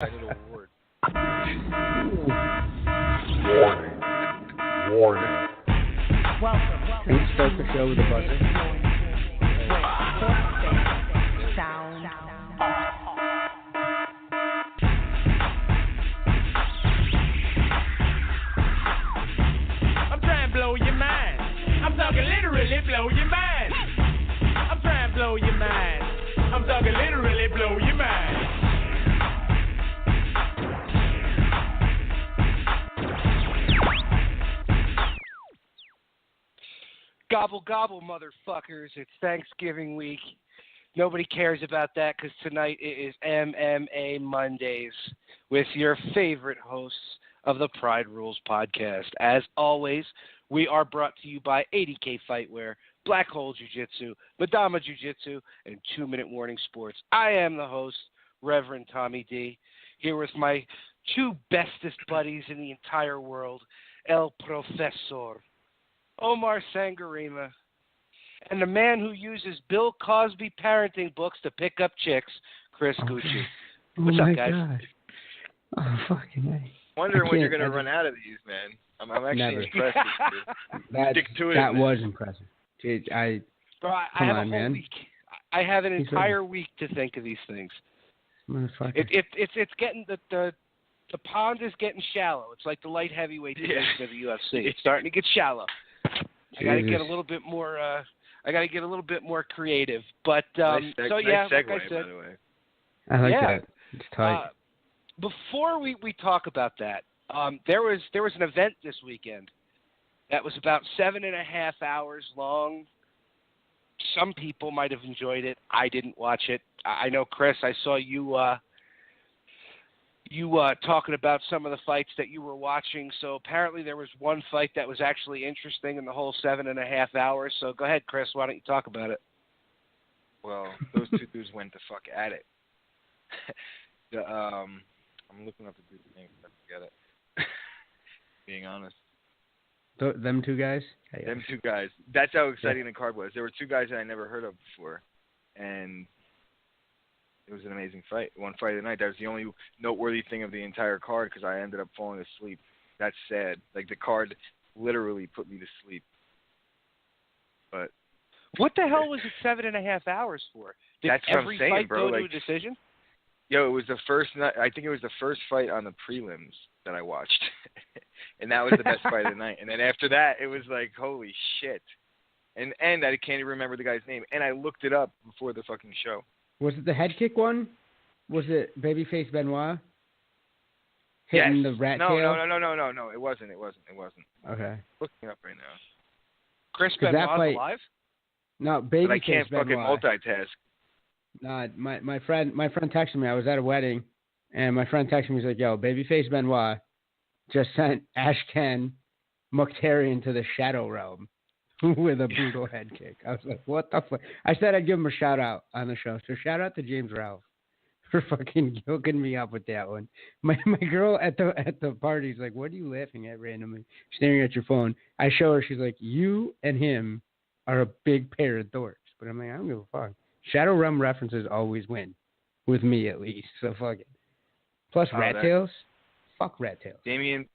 I did a award. Warning. Warning. Can you start the show with a buzzer? I'm trying to blow your mind. I'm talking literally blow your mind. I'm trying to blow your mind. I'm talking literally blow your mind. Gobble, gobble, motherfuckers. It's Thanksgiving week. Nobody cares about that because tonight it is MMA Mondays with your favorite hosts of the Pride Rules podcast. As always, we are brought to you by 80K Fightwear, Black Hole Jiu-Jitsu, Madama Jiu-Jitsu, and 2 Minute Warning Sports. I am the host, Reverend Tommy D, here with my two bestest buddies in the entire world, El Profesor, Omar Sangarima, and the man who uses Bill Cosby parenting books to pick up chicks, Chris Gucci. What's up, guys? God. Oh, fucking A. Wondering when you're going to run out of these, man. I'm actually Never. impressed with you. Stick to it. That man. was impressive. Dude, Bro, I Come have on, a whole man. week. I have an He's entire week to think of these things. motherfucker. It's getting the pond is getting shallow. It's like the light heavyweight division of the UFC. It's starting to get shallow. I got to get a little bit more. I got to get a little bit more creative. But Nice segue, like I said, by the way. I like yeah. that. It's tight. Before we talk about that, there was an event this weekend that was about 7.5 hours long. Some people might have enjoyed it. I didn't watch it. I know, Chris, I saw you talking about some of the fights that you were watching. So apparently there was one fight that was actually interesting in the whole 7.5 hours. So go ahead, Chris. Why don't you talk about it? Well, those two dudes went the fuck at it. I'm looking up the dude's name. I forget it. Being honest. Them two guys? Them two guys. That's how exciting the card was. There were two guys that I never heard of before. And it was an amazing fight. One fight of the night. That was the only noteworthy thing of the entire card because I ended up falling asleep. That's sad. Like, the card literally put me to sleep. But what the hell was it 7.5 hours for? Did that's what I'm every saying, fight bro. go Like, to a decision? Yo, it was the first night. I think it was the first fight on the prelims that I watched. And that was the best fight of the night. And then after that, it was like, holy shit. And I can't even remember the guy's name. And I looked it up before the fucking show. Was it the head kick one? Was it Babyface Benoit? Hitting the rat tail? No. It wasn't. Okay. Looking up right now. Chris 'Cause that Benoit's fight- alive? No, But I Babyface can't fucking Benoit. multitask. No, my friend texted me. I was at a wedding, and my friend texted me. He's like, "Yo, Babyface Benoit just sent Ashken Mokhtarian to the Shadow Realm with a brutal head kick." I was like, "What the fuck?" I said I'd give him a shout out on the show. So shout out to James Ralph for fucking hooking me up with that one. My girl at the party is like, "What are you laughing at randomly? Staring at your phone." I show her. She's like, "You and him are a big pair of dorks." But I'm like, I don't give a fuck. Shadow Realm references always win, with me at least. So fuck it. Plus Rat Tails. Fuck Rat Tails. Damian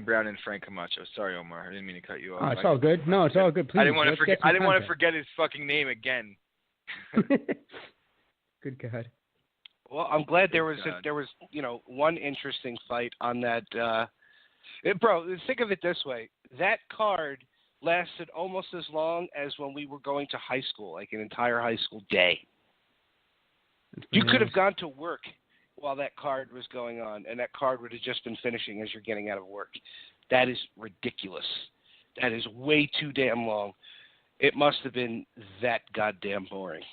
Brown and Frank Camacho. Sorry, Omar. I didn't mean to cut you off. Oh, it's all good. No, it's all good. Please. I didn't want to forget. Let's get some I didn't want to content. forget his fucking name again. Good God. Well, I'm glad there was God. one interesting fight on that. Bro, think of it this way: that card lasted almost as long as when we were going to high school, like an entire high school day. You could have gone to work while that card was going on, and that card would have just been finishing as you're getting out of work. That is ridiculous. That is way too damn long. It must have been that goddamn boring.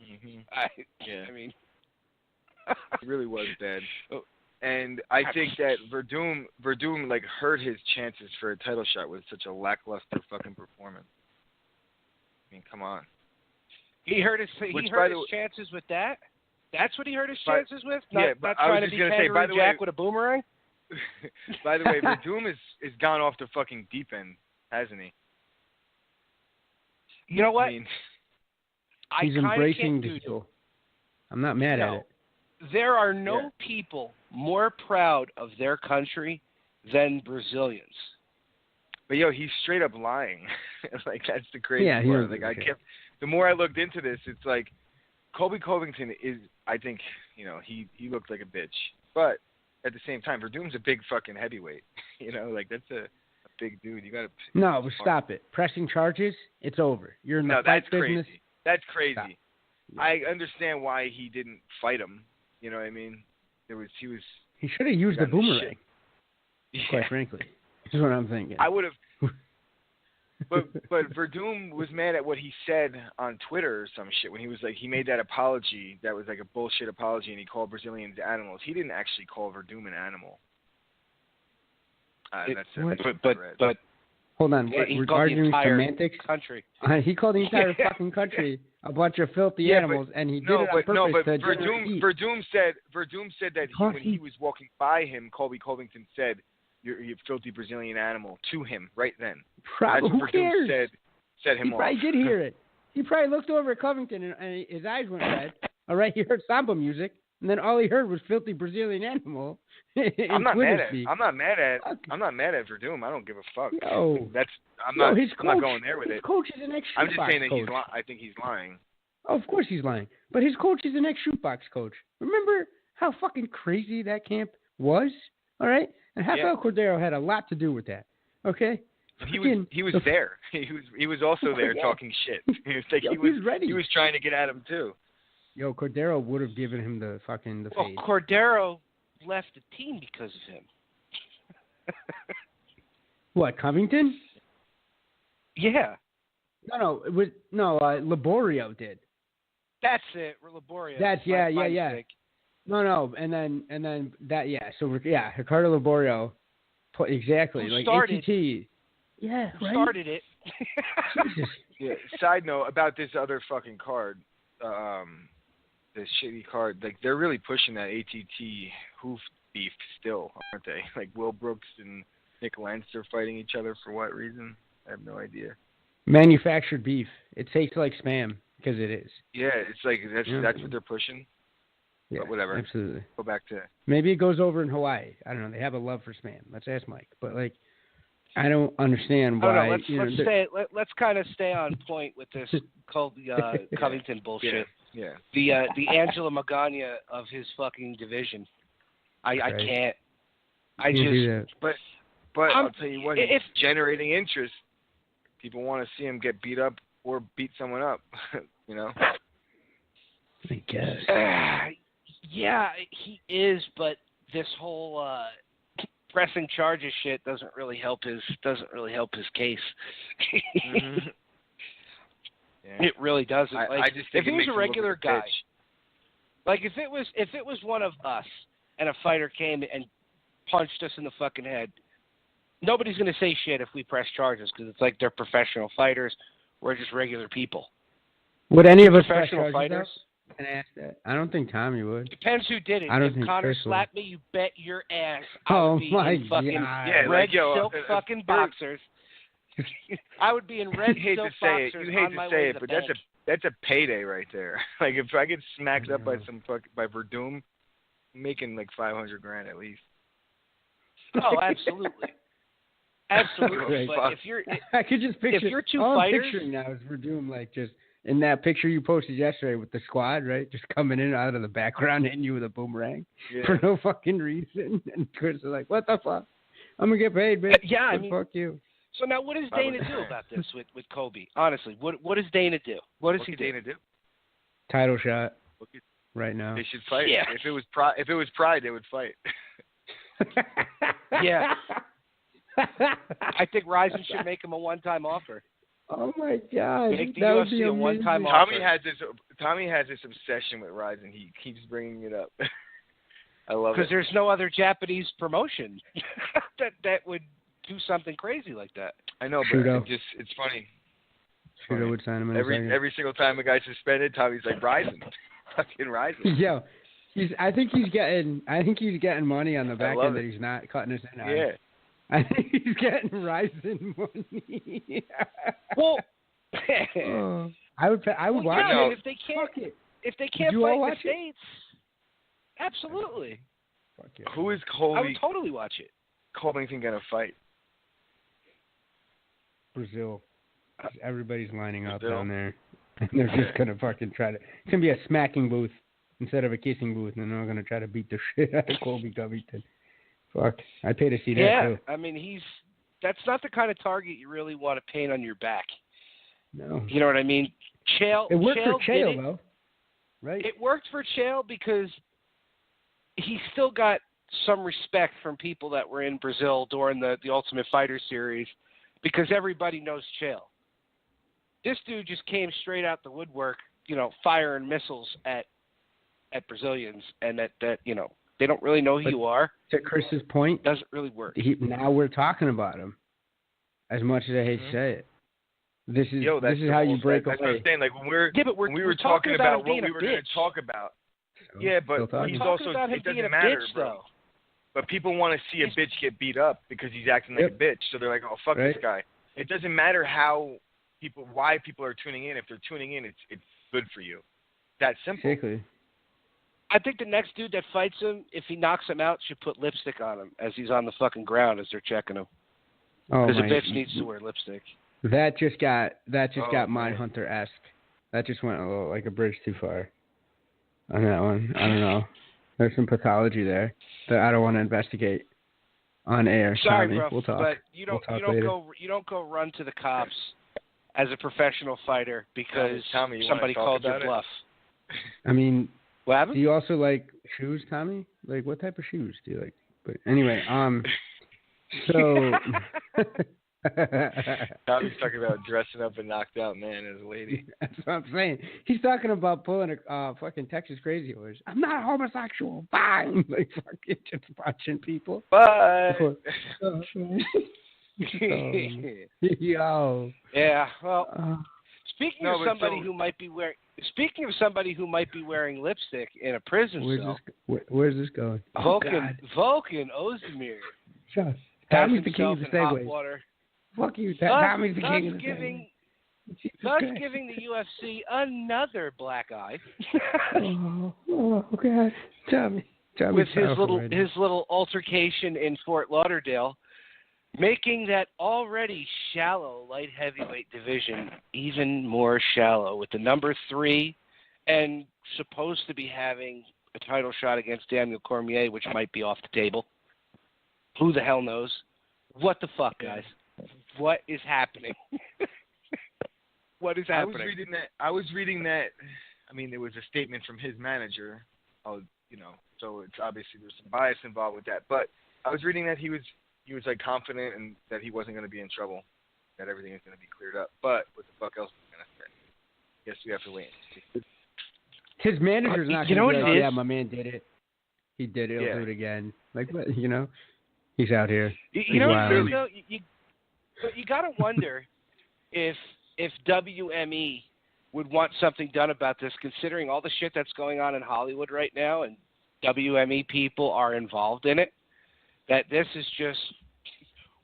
Mm-hmm. I mean, it really was bad. And I think that Verdum like hurt his chances for a title shot with such a lackluster fucking performance. I mean, come on. He hurt his chances with that? That's what he hurt his chances with? Not trying to be Kangaroo Jack with a boomerang? By the way, Verdum is gone off the fucking deep end, hasn't he? You know what? He's embracing the heel. I'm not mad at it. there are no people more proud of their country than Brazilians. But yo, he's straight up lying. Like that's the crazy part. Like the more I looked into this, it's like Colby Covington is. I think he looked like a bitch, but at the same time, Verdum's a big fucking heavyweight. Like that's a big dude. You gotta. No, stop it. Pressing charges, it's over. You're in the fight business. Crazy. That's crazy. Stop. I understand why he didn't fight him. You know what I mean? He should have used the boomerang. Quite frankly, is what I'm thinking. I would have. But Verdum was mad at what he said on Twitter or some shit when he was like he made that apology that was like a bullshit apology and he called Brazilians animals. He didn't actually call Verdum an animal. But hold on. He we're called arguing the entire semantics. Country. He called the entire fucking country a bunch of filthy animals, and he did it on purpose. But Verdum said that when he was walking by him, Colby Covington said, "You're a filthy Brazilian animal" to him right then. Probably. That's what Verdum said him he off. Probably did hear it. He probably looked over at Covington and his eyes went red. All right, he heard samba music, and then all he heard was "filthy Brazilian animal." I'm not mad at Verdum. I don't give a fuck. I'm not going there with it. His coach is an ex-shootbox I'm just saying that coach. I think he's lying. Of course he's lying. But his coach is an ex-shootbox coach. Remember how fucking crazy that camp was? All right? And Rafael Cordeiro had a lot to do with that. Okay? He was there. He was also there talking shit. He was trying to get at him too. Yo, Cordeiro would have given him the fade. Cordeiro left the team because of him. What, Covington? Yeah. Laborio did. That's it, Laborio. That's yeah. No, and then that So Ricardo Laborio, exactly. Who started? ATT. Yeah, Who right. started it? Jesus. Yeah. Side note about this other fucking card, this shitty card. Like they're really pushing that ATT hoof beef still, aren't they? Like Will Brooks and Nick Lentz are fighting each other for what reason? I have no idea. Manufactured beef. It tastes like spam because it is. Yeah, it's like that's what they're pushing. Yeah, but whatever. Absolutely. Go back to. Maybe it goes over in Hawaii. I don't know. They have a love for spam. Let's ask Mike. But I don't understand why. Let's kind of stay on point with this Covington bullshit. Yeah. The Angela Magana of his fucking division. I can't. But I'll tell you what. It's generating interest. People want to see him get beat up or beat someone up. I guess. Yeah, he is, but this whole pressing charges shit doesn't really help his case. Mm-hmm. Yeah. It really doesn't. I just think if he was a regular guy, like if it was one of us and a fighter came and punched us in the fucking head, nobody's gonna say shit if we press charges because it's like they're professional fighters. We're just regular people. Would any of us professional fighters? Can I ask that? I don't think Tommy would. Depends who did it. If Connor slapped me, you bet your ass I would be in fucking red silk fucking boxers. I would be in red silk boxers. You hate to say it, but that's a payday right there. Like if I get smacked up by Verdum, I'm making like $500,000 at least. Oh, absolutely. Absolutely. But if you're, I could just picture. If you're two all fighters, I'm picturing now is Verdum just in that picture you posted yesterday with the squad, right? Just coming in out of the background, hitting you with a boomerang for no fucking reason. And Chris is like, "What the fuck? I'm gonna get paid, bitch." Yeah, I mean, fuck you. So now, what does Dana do about this with Kobe? Honestly, what does Dana do? What does Dana do? Title shot right now. They should fight. Yeah. If it was pride, they would fight. Yeah. I think Ryzen should make him a one-time offer. Oh my God! Make the UFC a one-time offer. Tommy has this obsession with Ryzen. He keeps bringing it up. I love it because there's no other Japanese promotion that would do something crazy like that. I know, but it's funny. Shooter would sign him in every single time a guy's suspended, Tommy's like Ryzen, fucking Ryzen. Yo, I think he's getting money on the back end that he's not cutting his in on. Yeah. I think he's getting Ryzen money. Well, I would watch it. If they can't fight the States, Absolutely. Fuck yeah. Who is I Colby would totally watch it. Covington gonna fight? Brazil. 'Cause everybody's lining up Brazil? down there. And they're just going to fucking try to... It's going to be a smacking booth instead of a kissing booth, and they're going to try to beat the shit out of Colby Covington. Fuck. I'd pay to see that, too. I mean, that's not the kind of target you really want to paint on your back. No. You know what I mean? It worked for Chael, did it. though. Right? It worked for Chael because he still got some respect from people that were in Brazil during the Ultimate Fighter series because everybody knows Chael. This dude just came straight out the woodwork, firing missiles at Brazilians, and that they don't really know who you are. To Chris's point, doesn't really work. Now we're talking about him. As much as I hate to say it, this is how you break away. That's what I'm saying. Like when we were talking about what we were going to talk about. Yeah, but he's also it doesn't matter, bitch, bro. Though. But people want to see a bitch get beat up because he's acting like a bitch, so they're like, "Oh, fuck this guy." It doesn't matter why people are tuning in. If they're tuning in, it's good for you. That simple. Exactly. I think the next dude that fights him, if he knocks him out, should put lipstick on him as he's on the fucking ground as they're checking him. Because a bitch needs to wear lipstick. That just got Mindhunter-esque. That just went a little like a bridge too far on that one. I don't know. There's some pathology there that I don't want to investigate on air. Sorry, Tommy. bro, We'll talk. but you don't go run to the cops as a professional fighter because somebody called your bluff. I mean, what happened? Do you also like shoes, Tommy? Like, what type of shoes do you like? But anyway, so Tommy's talking about dressing up a knocked out man as a lady. That's what I'm saying. He's talking about pulling a fucking Texas Crazy Horse. I'm not homosexual. Fine. Like fucking just watching people. Bye. Yo. Yeah. Well, speaking of somebody who might be wearing lipstick in a prison cell. Where's this going? Vulcan Ozdemir. Shut. Tommy's the king of the segues. Fuck you. Tommy's the king of the segues. Thus giving the UFC another black eye. oh, God. Tommy. With his little altercation in Fort Lauderdale, making that already shallow light heavyweight division even more shallow with the number 3 and supposed to be having a title shot against Daniel Cormier, which might be off the table. Who the hell knows? What the fuck, guys? What is happening? What is happening? I was reading that. I mean, there was a statement from his manager. So it's obviously there's some bias involved with that. But I was reading that he was like confident and that he wasn't going to be in trouble, that everything is going to be cleared up. But what the fuck else is going to say? Guess we have to wait and see. His manager's not going to say, "Yeah, my man did it. He did it. He'll do it again." Like, he's out here. You got to wonder if WME would want something done about this, considering all the shit that's going on in Hollywood right now, and WME people are involved in it. That this is just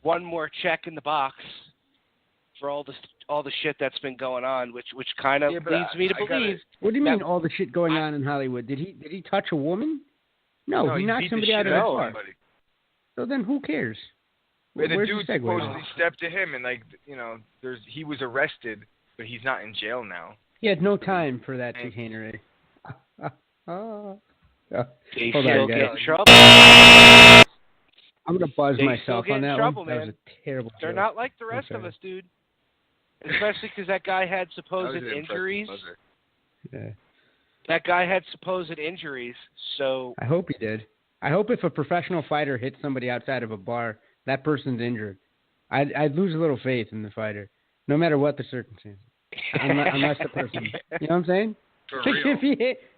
one more check in the box for all the shit that's been going on, which kind of leads me to believe. What do you mean all the shit going on in Hollywood? Did he touch a woman? No, he knocked somebody out of the car. So then who cares? And the dude supposedly stepped to him, and he was arrested, but he's not in jail now. He had no time for that chicanery. They still get in trouble. I'm gonna buzz myself on that trouble, one. Man. That was a terrible They're joke. not like the rest of us, dude. Especially because that guy had supposed injuries. Yeah. That guy had supposed injuries, so... I hope he did. I hope if a professional fighter hits somebody outside of a bar, that person's injured. I'd lose a little faith in the fighter, no matter what the circumstances. Unless the person... You know what I'm saying? For real.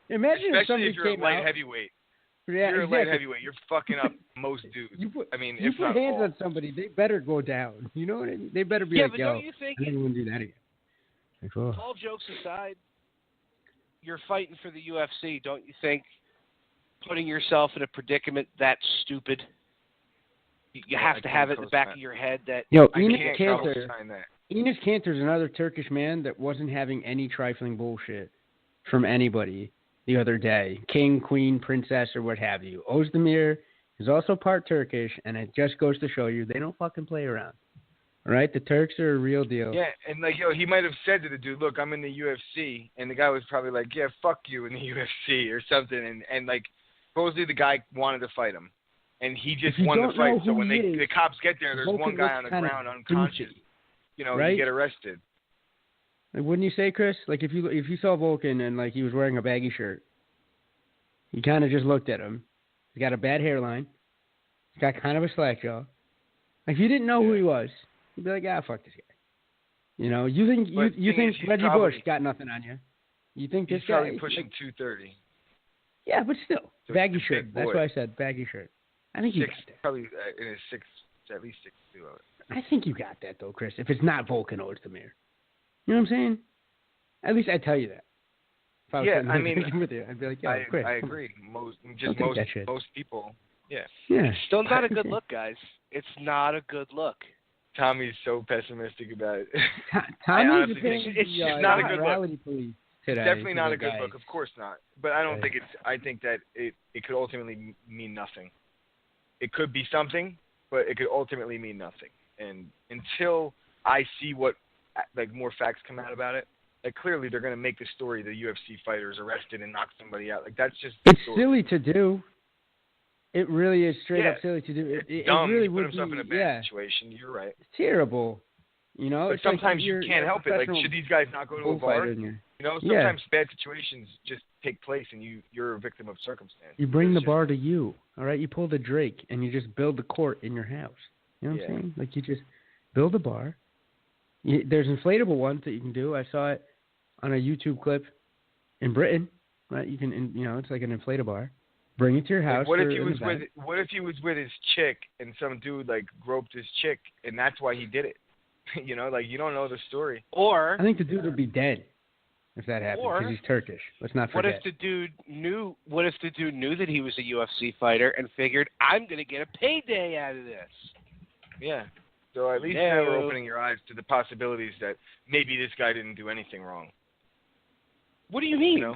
Imagine especially if somebody if you're came a light out... heavyweight. Yeah, you're exactly. a light heavyweight. You're fucking up most dudes. You put if not hands on somebody, they better go down. You know what I mean? They better be like, but yo, don't you think I didn't do that again. Like, oh. All jokes aside, you're fighting for the UFC. Don't you think putting yourself in a predicament that stupid, you have to have it in the back of your head that... Yo, Enes Kanter's another Turkish man that wasn't having any trifling bullshit from anybody. the other day. King, queen, princess, or what have you. Özdemir is also part Turkish, and it just goes to show you they don't fucking play around. All right? The Turks are a real deal. Yeah, and like, he might have said to the dude, look, I'm in the UFC, and the guy was probably like, yeah, fuck you in the UFC or something, and like, supposedly the guy wanted to fight him, and he just won the fight. So when the cops get there, there's one guy on the ground unconscious. You know, right? you get arrested. Like, wouldn't you say, Chris? Like, if you saw Volkan and like he was wearing a baggy shirt, you kind of just looked at him. He's got a bad hairline. He's got kind of a slack jaw. Like, if you didn't know who he was, you'd be like, fuck this guy. You know, you think Reggie Bush got nothing on you? You think this guy? He's probably pushing 230. Yeah, but still, So baggy shirt. That's boy. why I said baggy shirt. I think you got that. Probably in his at least 6'2". I think you got that though, Chris. If it's not Volkan Özdemir, you know what I'm saying? At least I'd tell you that. If I was I mean, with you, I'd be like, Chris, I agree. Most people. Yeah. Yeah. Still not a good look, guys. It's not a good look. Tommy's so pessimistic about it. Tommy's it's not a good look. Today, it's definitely not a good guys. look. Of course not. But I don't think it's. I think that it could ultimately mean nothing. It could be something, but it could ultimately mean nothing. And until I see what like more facts come out about it, like clearly they're going to make the story the UFC fighter is arrested and knock somebody out. Like that's just. It's silly to do. It really is straight up silly to do. It dumb. really He put would himself be, in a bad situation. You're right. It's terrible. You know, but sometimes you can't help it. Like, should these guys not go to a bar? You know, sometimes bad situations just take place, and you're a victim of circumstance. You bring the bar to you, all right? You pull the Drake, and you just build the court in your house. You know what I'm saying? Like, you just build a bar. There's inflatable ones that you can do. I saw it on a YouTube clip in Britain, right? You can, it's like an inflatable bar. Bring it to your house. Like, what if he was with his chick, and some dude like groped his chick, and that's why he did it? You know, like you don't know the story. Or I think the dude would be dead if that happened because he's Turkish. Let's not forget. What if the dude knew that he was a UFC fighter and figured, I'm going to get a payday out of this? Yeah. So at least now we're opening your eyes to the possibilities that maybe this guy didn't do anything wrong. What do you mean? You know?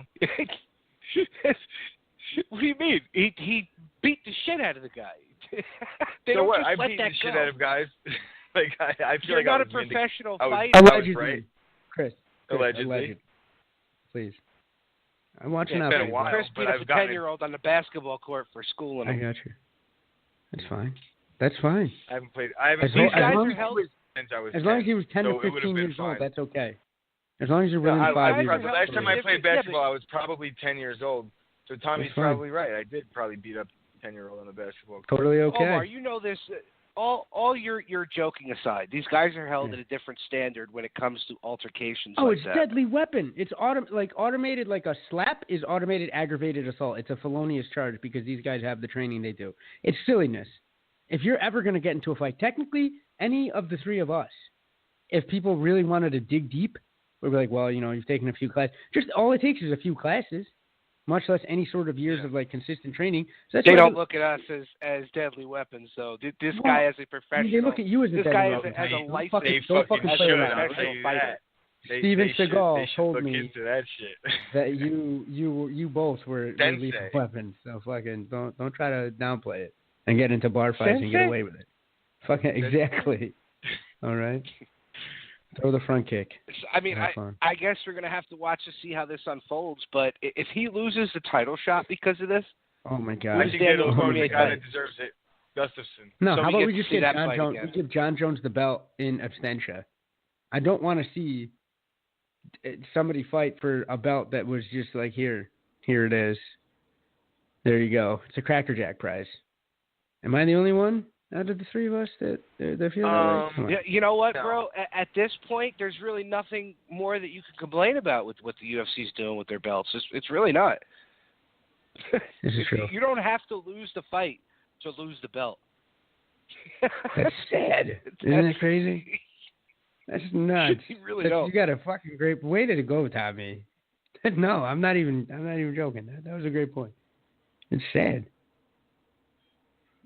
What do you mean? He beat the shit out of the guy. They so don't what? just I let beat that the shit go. out of guys. Like I feel You're like not I was a professional I was, fighter. I was Allegedly, right. Chris. Allegedly. Please. I'm watching it's out. been a while, Chris beat but up I've a gotten 10-year-old on the basketball court for schooling him. I got you. That's fine. That's fine. I haven't played. I haven't As played long since I was as long 10, as he was 10 so to 15 years fine. old, that's okay. As long as you're within 5 years. The last time I played basketball, I was probably 10 years old. So Tommy's probably right. I did probably beat up a 10-year-old on the basketball court. Totally okay. Omar, you know this. All your joking aside, these guys are held at a different standard when it comes to altercations. Oh, like it's that. deadly weapon. It's automated. Like a slap is automated aggravated assault. It's a felonious charge because these guys have the training they do. It's silliness. If you're ever going to get into a fight, technically, any of the three of us, if people really wanted to dig deep, we'd be like, well, you've taken a few classes. Just all it takes is a few classes, much less any sort of years of like consistent training. So that's they don't look at us as deadly weapons, though. This guy as a professional. They look at you as a this deadly guy weapon. as a life. Don't fucking play around. Steven Seagal told me into that shit. that you both were lethal weapons. So fucking don't try to downplay it and get into bar fights and get away with it. Fucking exactly. All right. Throw the front kick. I mean, I guess we're going to have to watch to see how this unfolds. But if he loses the title shot because of this, oh my God, I think Daniel Cormier kind of deserves it. Gustafson. No, so how about we just give John Jones? We give John Jones the belt in absentia. I don't want to see somebody fight for a belt that was just like here it is. There you go. It's a Cracker Jack prize. Am I the only one out of the three of us that feel that way? Yeah, you know what, bro? At this point, there's really nothing more that you can complain about with what the UFC's doing with their belts. It's really not. This is true. You don't have to lose the fight to lose the belt. That's sad. Isn't that crazy? That's nuts. You really don't. You got a fucking great way to go, Tommy. No, I'm not even joking. That was a great point. It's sad.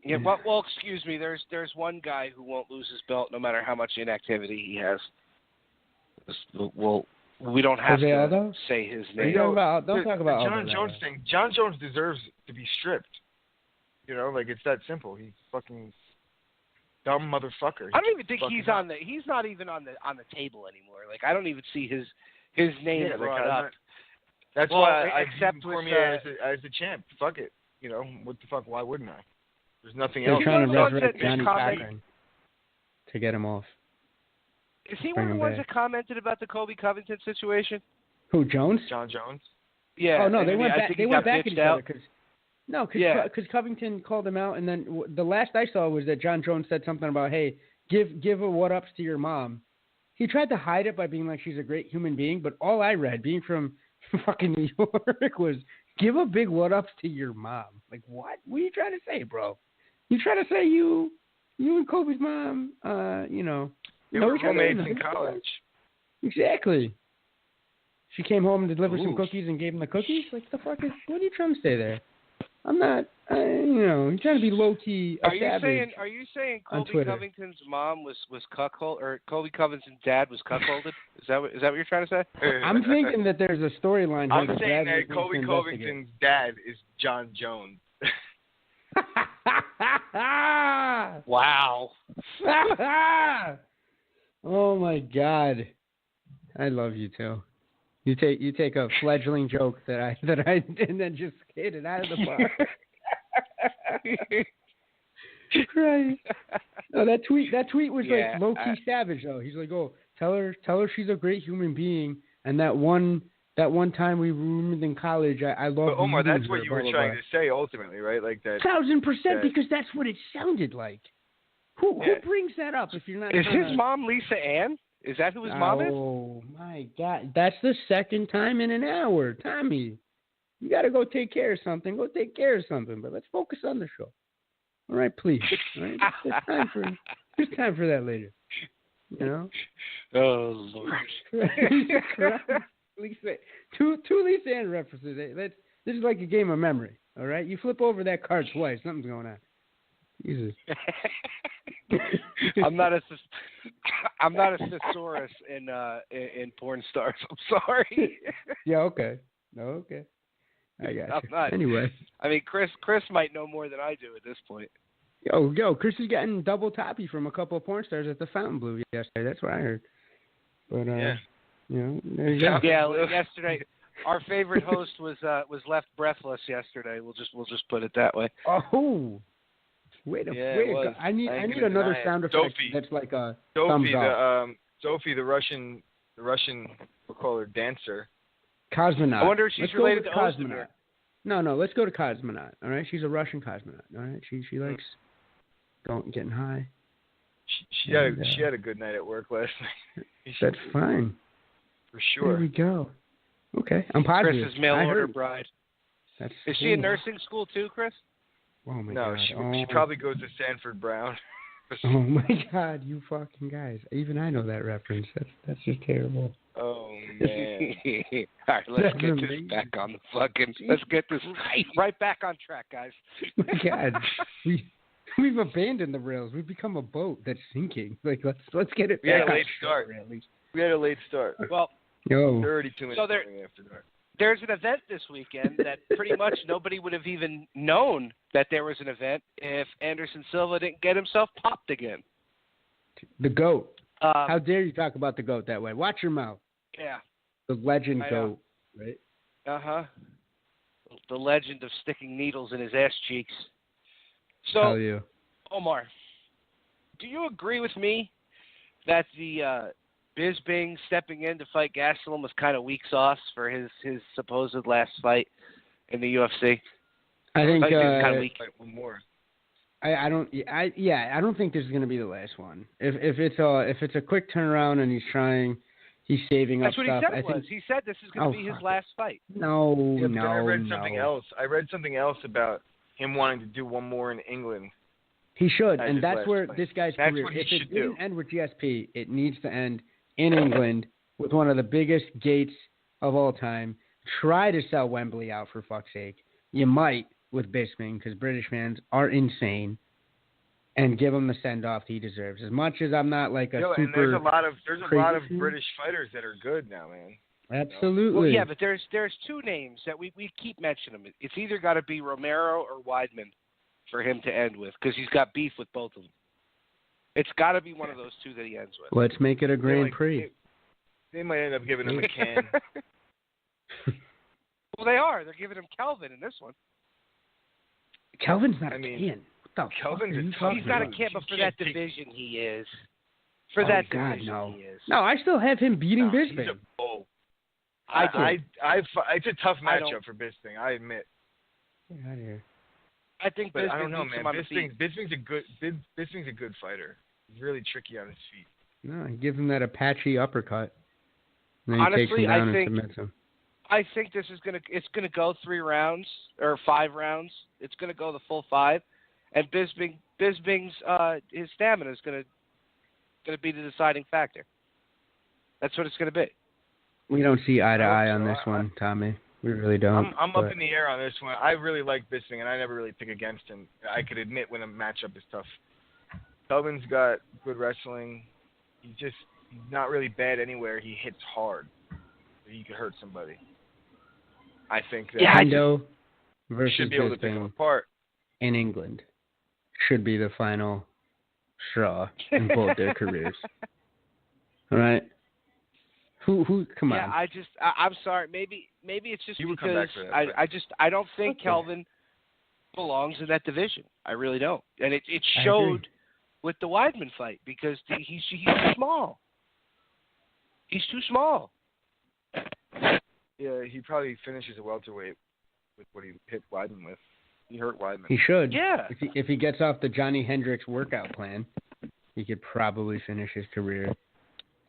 Yeah, well, excuse me. There's one guy who won't lose his belt no matter how much inactivity he has. We'll we don't have Jose to Aldo? say his Are you name. talking about, don't the talk about John Aldo that Jones way. thing. John Jones deserves to be stripped. You know, like it's that simple. He's fucking dumb motherfucker. I don't even think fucking he's on the. He's not even on the table anymore. Like I don't even see his name brought up. That's Well, why I except view with, Cormier as the champ. Fuck it. You know what the fuck? Why wouldn't I? There's nothing They're else. trying to He was the one resurrect that Johnny commented- Cochran to get him off. Is he Bring one of the him ones back. that commented about the Kobe Covington situation? Who, Jones? John Jones. Yeah. Oh, no, they I went think back. he They went got back at bitched each out. other because Yeah. Covington called him out, and then the last I saw was that John Jones said something about, "Hey, give a what ups to your mom." He tried to hide it by being like she's a great human being, but all I read, being from fucking New York, was give a big what ups to your mom. Like what? What are you trying to say, bro? You trying to say you and Kobe's mom, They know were each other? roommates in college. Exactly. She came home and delivered some Ooh. cookies and gave him the cookies? Like, what are you trying to say there? I'm not, you're trying to be low-key a Are you saying on Kobe Twitter. Covington's mom was cuckold, or Kobe Covington's dad was cuckolded? Is that what you're trying to say? I'm thinking that there's a storyline here I'm that saying Bradley that Kobe needs to Covington's dad is John Jones. investigate. Wow. Oh my God, I love you too. You take a fledgling joke that I and then just hit it out of the park. Christ. No, that tweet was Yeah, like low key savage though. He's like, oh, tell her she's a great human being, and that one time we roomed in college, I love. But Omar, meeting that's what her, you blah, were blah, trying blah. to say ultimately, right? Like that. 1000%, because that's what it sounded like. Who brings that up if you're not? Is trying his to... mom Lisa Ann? Is that who his mom is? Oh my God, that's the second time in an hour, Tommy. You got to go take care of something. Go take care of something. But let's focus on the show. All right, please. All right, there's time for that later. You know. Oh Lord. Lisa, two Lisa Ann references. This is like a game of memory. All right, you flip over that card twice, something's going on. Jesus. I'm not a thesaurus in porn stars. I'm sorry. Yeah. Okay. Okay. I got I'm you. not. Anyway. I mean, Chris might know more than I do at this point. Yo, Chris is getting double toppy from a couple of porn stars at the Fountain Blue yesterday. That's what I heard. But Yeah. There you go. Yeah, yesterday our favorite host was left breathless yesterday. We'll just put it that way. Oh. Wait. it was. I need gonna another deny it. sound effect Sophie. that's like a thumbs Sophie, up. Sophie, the Russian, we'll call her dancer. Cosmonaut. I wonder if she's Let's related go to with Ozdemir. Cosmonaut. No, let's go to Cosmonaut. All right, she's a Russian cosmonaut. All right, she likes getting high. She had a good night at work last night. That's fine. For sure. There we go. Okay, I'm positive. Chris's mail I order heard. bride. That's Is she in cool. nursing school too, Chris? Oh my No, God. she probably goes to Sanford Brown. Oh my God, you fucking guys! Even I know that reference. That's just terrible. Oh man. All right, let's That's get this amazing. back on the fucking. Let's get this right back on track, guys. My God, we've abandoned the rails. We've become a boat that's sinking. Like let's get it. We had back a on late start. track, at least. We had a late start. Well, Yo. 32 minutes after dark. there's an event this weekend that pretty much nobody would have even known that there was an event if Anderson Silva didn't get himself popped again. The GOAT. How dare you talk about the GOAT that way? Watch your mouth. Yeah. The legend I GOAT, know. right? Uh-huh. The legend of sticking needles in his ass cheeks. Tell So, you. Omar, do you agree with me that the Bisping stepping in to fight Gastelum was kind of weak sauce for his supposed last fight in the UFC? I think kind of weak. One more. I don't think this is going to be the last one. If it's a quick turnaround and he's saving That's up what stuff. he said it was. He said this is going to be his last fight. No, Yeah, but then I read no. something else. I read something else about him wanting to do one more in England. He should, As and his that's last where fight. this guy's That's career. what he If it should didn't do. end with GSP, it needs to end in England with one of the biggest gates of all time. Try to sell Wembley out for fuck's sake. You might with Bisping because British fans are insane, and give him the send off he deserves. As much as I'm not like a And super there's a lot of crazy fan. British fighters that are good now, man. Absolutely. Well, yeah, but there's two names that we keep mentioning them. It's either got to be Romero or Weidman for him to end with because he's got beef with both of them. It's got to be one of those two that he ends with. Let's make it a Grand Prix. They might end up giving him a can. Well, they are. They're giving him Kelvin in this one. Kelvin's not a can. What the Kelvin's fuck are you a tough talking He's not a about? can, but for that division, he is. For Oh, that God, division, no. he is. No, I still have him beating He's Bisping. a bull. I it's a tough I don't- matchup for Bisping. I admit. Get out of here. I think But Bisping I don't know, beats man. him on the feet. Bisping's a good fighter. He's really tricky on his feet. No, give him that Apache uppercut. And then he takes Honestly, him down I think and submits him. I think this is it's gonna go 3 rounds or 5 rounds. It's gonna go the full 5, and Bisping's his stamina is gonna be the deciding factor. That's what it's gonna be. We don't see eye to I hope eye on so. this one, Tommy. We really don't. I'm but up in the air on this one. I really like Bisping, and I never really pick against him. I could admit when a matchup is tough. Kelvin's got good wrestling. He's not really bad anywhere. He hits hard. He could hurt somebody. I think that Hendo he versus should be able to pick him Bisping apart. in England should be the final straw in both their careers. All right. Who? Come Yeah, on. I'm sorry. Maybe it's just He would come because back for that fight. I don't think Okay. Kelvin belongs in that division. I really don't, and it I showed agree. with the Weidman fight because he's too small. He's too small. Yeah, he probably finishes a welterweight with what he hit Weidman with. He hurt Weidman. He should. Yeah. If he gets off the Johnny Hendricks workout plan, he could probably finish his career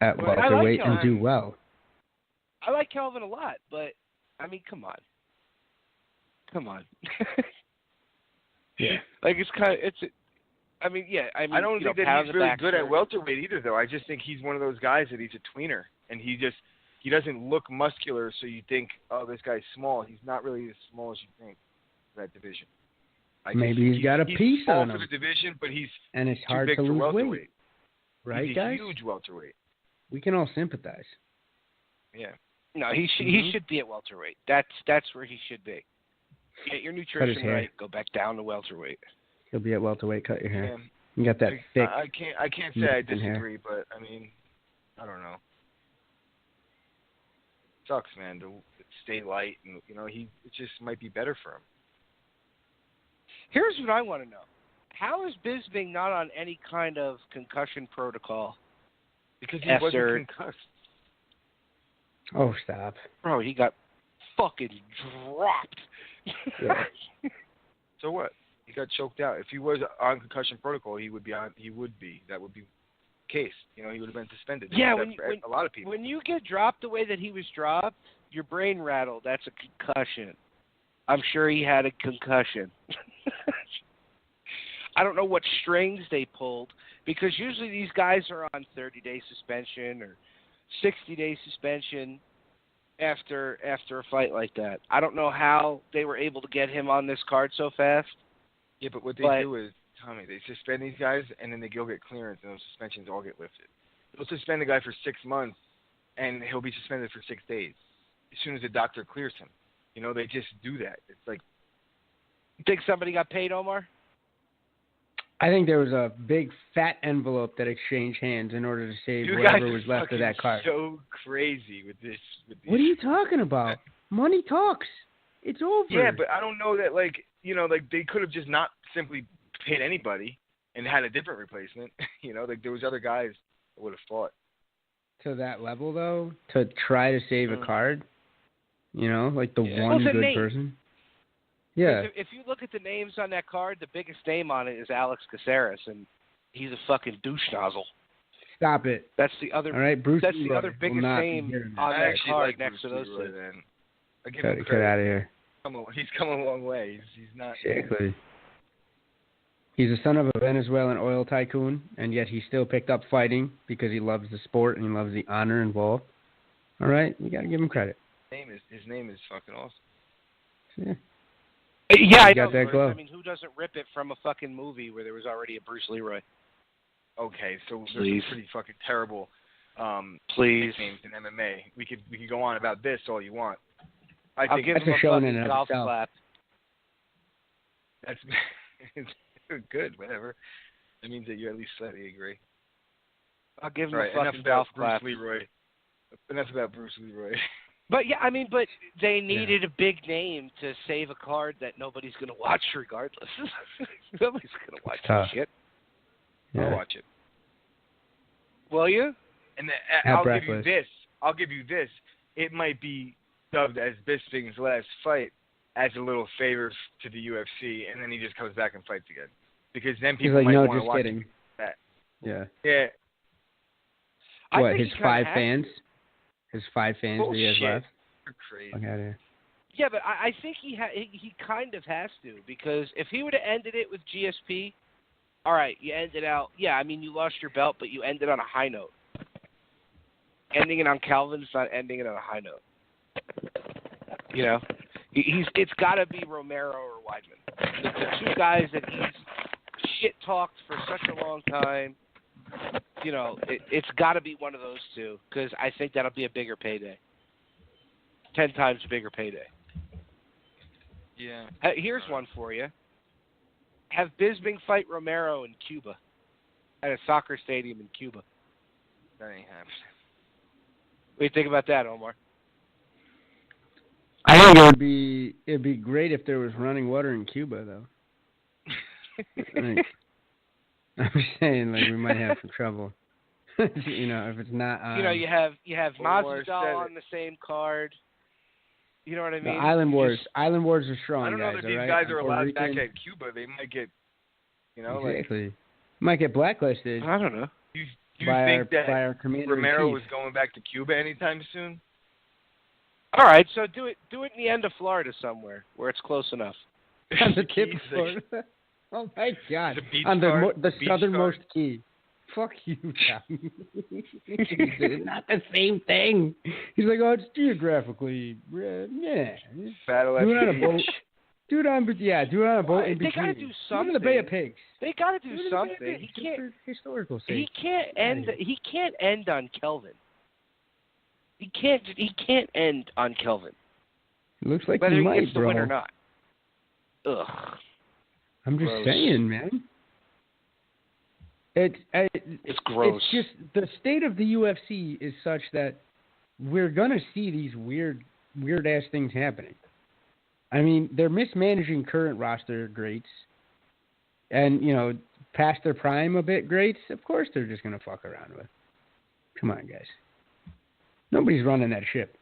at Well, I like welterweight and Kelvin. do well. I like Kelvin a lot, but I mean, come on. Yeah. Like I mean, yeah. I mean, I don't think that he's really good at welter. welterweight either, though. I just think he's one of those guys that he's a tweener, and he doesn't look muscular, so you think, oh, this guy's small. He's not really as small as you think for that division. Maybe he's got a piece small on for him. the division, but he's And it's too hard big to for lose welterweight. weight. Right, he's guys? a huge welterweight. We can all sympathize. Yeah. No, he should be at welterweight. That's where he should be. Get your nutrition hair. right. Go back down to welterweight. He'll be at welterweight. Cut your hair. Yeah. You got that thick. I can't say I neck and hair. disagree, but I mean, I don't know. Sucks, man. To stay light, and it just might be better for him. Here's what I want to know: how is Bisping not on any kind of concussion protocol? Because he After- wasn't concussed. Oh, stop. Bro, he got fucking dropped. Yeah. So what? He got choked out. If he was on concussion protocol, he would be on. He would be. That would be the case. He would have been suspended. Yeah, Except for a lot of people. When you get dropped the way that he was dropped, your brain rattled. That's a concussion. I'm sure he had a concussion. I don't know what strings they pulled because usually these guys are on 30-day suspension or 60-day suspension after a fight like that. I don't know how they were able to get him on this card so fast. Yeah, but what they do is, Tommy, they suspend these guys and then they go get clearance and those suspensions all get lifted. They'll suspend a guy for 6 months and he'll be suspended for 6 days as soon as the doctor clears him. They just do that. It's like. You think somebody got paid, Omar? I think there was a big fat envelope that exchanged hands in order to save You whatever guys was are left of that fucking card. So crazy with this. What are you talking about? Money talks. It's over. Yeah, but I don't know that they could have just not simply paid anybody and had a different replacement. There was other guys that would have fought. To that level, though, to try to save a card, like the Yeah. one Well, it's a good name. person. Yeah. If you look at the names on that card, the biggest name on it is Alex Caceres, and he's a fucking douche nozzle. Stop it. That's the other. All right, Bruce. That's the Leroy other will biggest not be name hearing that. on I that actually card like next to Bruce those Leroy, two. then. I give him Get credit. out of here. He's come a long way. He's not. Exactly. He's the son of a Venezuelan oil tycoon, and yet he still picked up fighting because he loves the sport and he loves the honor involved. All right, you got to give him credit. His name is fucking awesome. Yeah. Yeah, I got know. that but, glove. I mean, who doesn't rip it from a fucking movie where there was already a Bruce Leroy? Okay, so there's Please. some pretty fucking terrible Please. nicknames in MMA. We could go on about this all you want. I'll think give That's him a a show in fucking and of golf itself. clap. that's good. Whatever. That means that you at least slightly agree. I'll give him All right. a Enough fucking about golf Bruce clap. Leroy. Enough about Bruce Leroy. But yeah, I mean, but they needed a big name to save a card that nobody's gonna watch regardless. Nobody's gonna watch that shit. I'll watch it. Will you? And At I'll breakfast. give you this. It might be dubbed as Bisping's last fight as a little favor to the UFC, and then he just comes back and fights again. Because then He's people like, might no, want to just watch kidding. that. Yeah. Yeah. What, his 5 fans? His 5 fans that he has Bullshit. left? You're crazy. Fuck outta here. Yeah, but I think he kind of has to, because if he would have ended it with GSP, all right, you ended out. Yeah, I mean, you lost your belt, but you ended on a high note. Ending it on Calvin's not ending it on a high note. You know, it's got to be Romero or Weidman. The 2 guys that he's shit talked for such a long time. You know, it's got to be one of those 2, because I think that'll be a bigger payday. 10 times bigger payday. Yeah. Here's one for you. Have Bisping fight Romero in Cuba, at a soccer stadium in Cuba. That ain't happening. What do you think about that, Omar? I think it'd be great if there was running water in Cuba, though. Like, I'm saying, like, we might have some trouble. You know, if it's not. You know, you have Omar Masvidal said on the same card. You know what I the mean? Island Wars. Just, Island Wars are strong, I don't know guys. that these all right? guys are Puerto allowed back Rican. at Cuba. They might get, Exactly. Might get blacklisted I don't know. Do you by think that our commander Romero in was chief. going back to Cuba anytime soon? All right, so do it in the end of Florida somewhere where it's close enough. On the tip He's of Florida. Oh my God! The beach On the card? the Beach southernmost card? key. Fuck you, Tom. It's not the same thing. He's like, oh, it's geographically, yeah. Battle at Do it on the a boat. beach. Do it on a boat in They between. gotta do Do it something. in the Bay of Pigs. They got to do Do it in the Bay of something. Pigs, He just can't. for historical sake. He can't end. He can't end on Kelvin. He can't end on Kelvin, It looks like whether he he might, gets the bro. win or not. Ugh. I'm just Gross. saying, man. It's gross. It's just the state of the UFC is such that we're gonna see these weird ass things happening. I mean, they're mismanaging current roster greats, and past their prime a bit greats. Of course, they're just gonna fuck around with. Come on, guys. Nobody's running that ship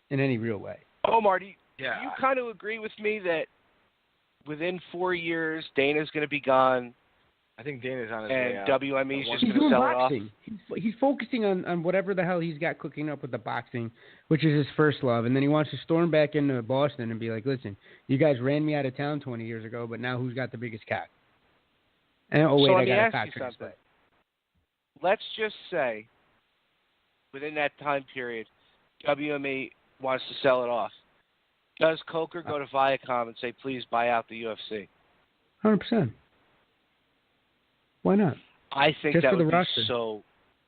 in any real way. Omar, do you Yeah. kind of agree with me that within 4 years Dana's going to be gone I think Dana's on his way and out. WME's just He's going to doing sell it off? boxing. He's focusing on whatever the hell he's got cooking up with the boxing, which is his first love. And then he wants to storm back into Boston and be like, listen, you guys ran me out of town 20 years ago, but now who's got the biggest cock? And, So I let me got a ask cock you for this something. fight. Let's just say within that time period, WME wants to sell it off. Does Coker go to Viacom and say, please buy out the UFC? 100%. Why not? I think Just that for the would be roster. so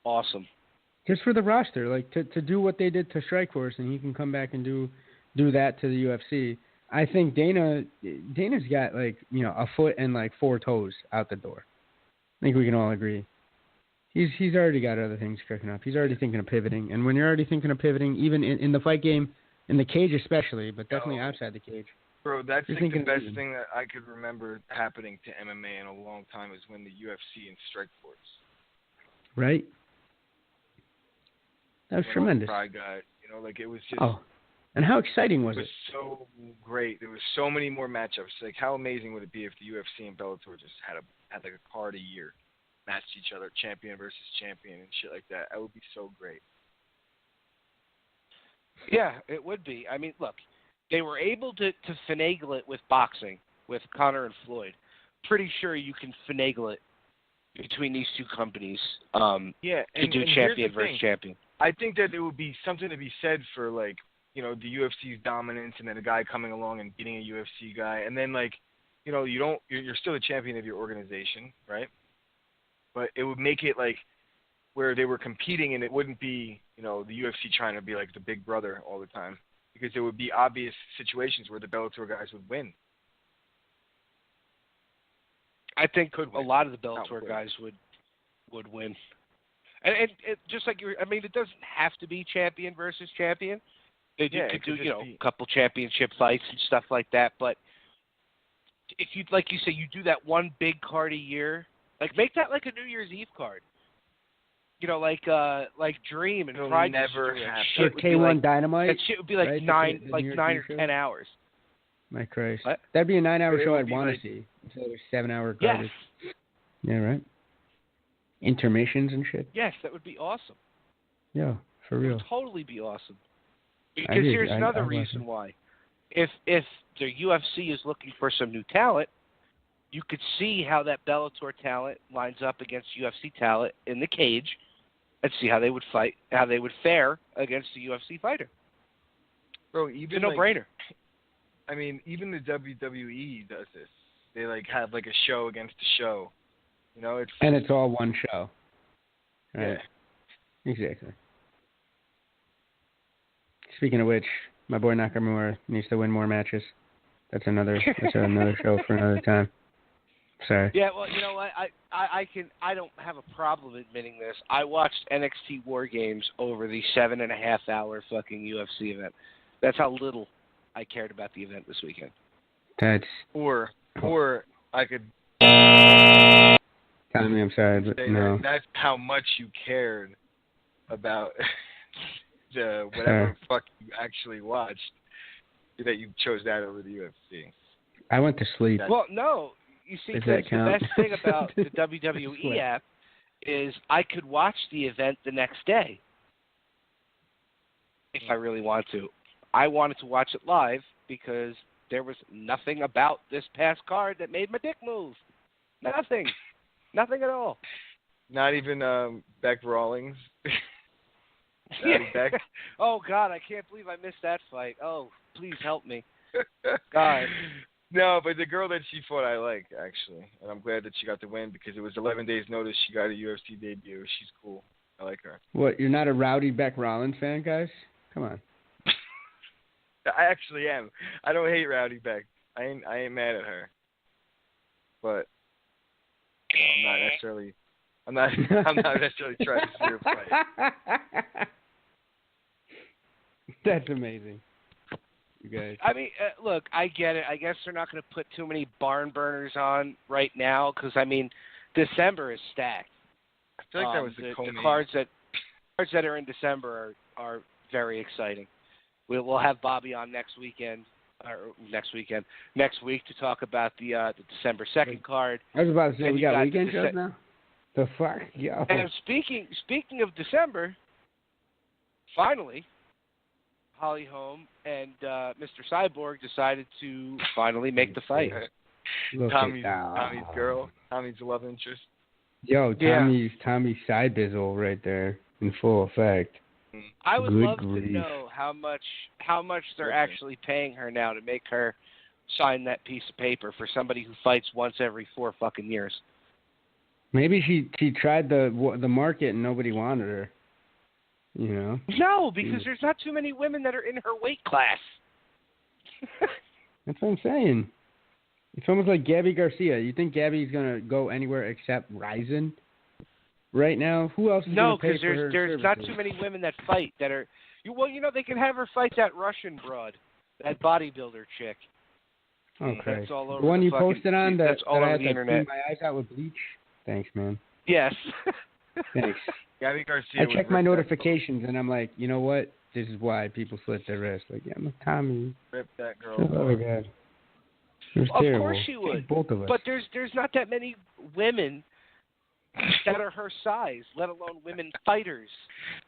awesome. Just for the roster, like to do what they did to Strikeforce, and he can come back and do that to the UFC. I think Dana's got a foot and 4 toes out the door. I think we can all agree. He's already got other things cooking up. He's already thinking of pivoting, and when you're already thinking of pivoting, even in the fight game, in the cage especially, but definitely outside the cage. Bro, that's You're like the thinking best even. thing that I could remember happening to MMA in a long time is when the UFC and Strikeforce. Right? That was When all the tremendous. Pride guys, it was just. Oh, and how exciting was It it? was so great. There was so many more matchups. Like, how amazing would it be if the UFC and Bellator just had a card a year, matched each other, champion versus champion and shit like that? That would be so great. Yeah, it would be. I mean, look, they were able to finagle it with boxing, with Conor and Floyd. Pretty sure you can finagle it between these two companies Yeah, to and do here's champion the versus thing. champion. I think that there would be something to be said for, the UFC's dominance and then a guy coming along and beating a UFC guy. And then, you're still the champion of your organization, right? But it would make it, where they were competing, and it wouldn't be, the UFC trying to be like the big brother all the time, because there would be obvious situations where the Bellator guys would win. I think a lot of the Bellator guys would win. And just like it doesn't have to be champion versus champion. They could do, a couple championship fights and stuff like that. But if you, like you say, you do that one big card a year, like make that like a New Year's Eve card. Like Dream and Pride. Never happen. Or K1 Dynamite. That shit would be like right? 9 or show? 10 hours. My Christ. What? That'd be a 9-hour show I'd want to like... see. Instead of a 7-hour Yes. card. Yeah, right. Intermissions and shit. Yes, that would be awesome. Yeah, for It real. would totally be awesome. Because agree. here's another reason why. If the UFC is looking for some new talent, you could see how that Bellator talent lines up against UFC talent in the cage, and see how they would fight, how they would fare against the UFC fighter. Bro, even it's a no-brainer. Even the WWE does this. They have a show against a show. And it's all one show. Right. Yeah. Exactly. Speaking of which, my boy Nakamura needs to win more matches. That's another show for another time. Sorry. Yeah, well, you know what? I don't have a problem admitting this. I watched NXT War Games over the 7.5-hour fucking UFC event. That's how little I cared about the event this weekend. Or I could. Tommy, I'm sorry, but no. That's how much you cared about the whatever fuck you actually watched, that you chose that over the UFC. I went to sleep. Well, no. You see, the best thing about the WWE app is I could watch the event the next day if I really want to. I wanted to watch it live because there was nothing about this past card that made my dick move. Nothing. Nothing at all. Not even Beck Rawlings? Beck? Oh, God, I can't believe I missed that fight. Oh, please help me. God. No, but the girl that she fought I like, actually. And I'm glad that she got the win because it was 11 days notice she got a UFC debut. She's cool. I like her. What, you're not a rowdy Beck Rollins fan, guys? Come on. I actually am. I don't hate Rowdy Beck. I ain't mad at her. But I'm not necessarily trying to see her fight. That's amazing. You guys. Look, I get it. I guess they're not going to put too many barn burners on right now because December is stacked. I feel like that was the cards that are in December are very exciting. We'll have Bobby on next week to talk about the December 2nd card. I was about to say, we got weekend shows now? The fuck? Yo. And speaking of December, finally, Holly Holm and Mr. Cyborg decided to finally make the fight. Tommy's girl, Tommy's love interest. Yo, Tommy's side bizzle right there in full effect. I would love to know how much they're actually paying her now to make her sign that piece of paper for somebody who fights once every 4 fucking years. Maybe she tried the market and nobody wanted her. You know? No, because there's not too many women that are in her weight class. That's what I'm saying. It's almost like Gabby Garcia. You think Gabby's gonna go anywhere except Ryzen? Right now, who else is going to pay for her? No, because there's not too many women that fight that are. They can have her fight that Russian broad, that bodybuilder chick. Okay. That's all over the one you fucking, posted on that's all I over had the to internet. clean my eyes out with bleach. Thanks, man. Yes. Thanks. Gabby Garcia. I check my notifications and I'm like, you know what? This is why people slit their wrists. Like, yeah, I'm a Tommy. Rip that girl. Oh my God. It was of terrible. course she would. Both of us. But there's not that many women that are her size, let alone women fighters.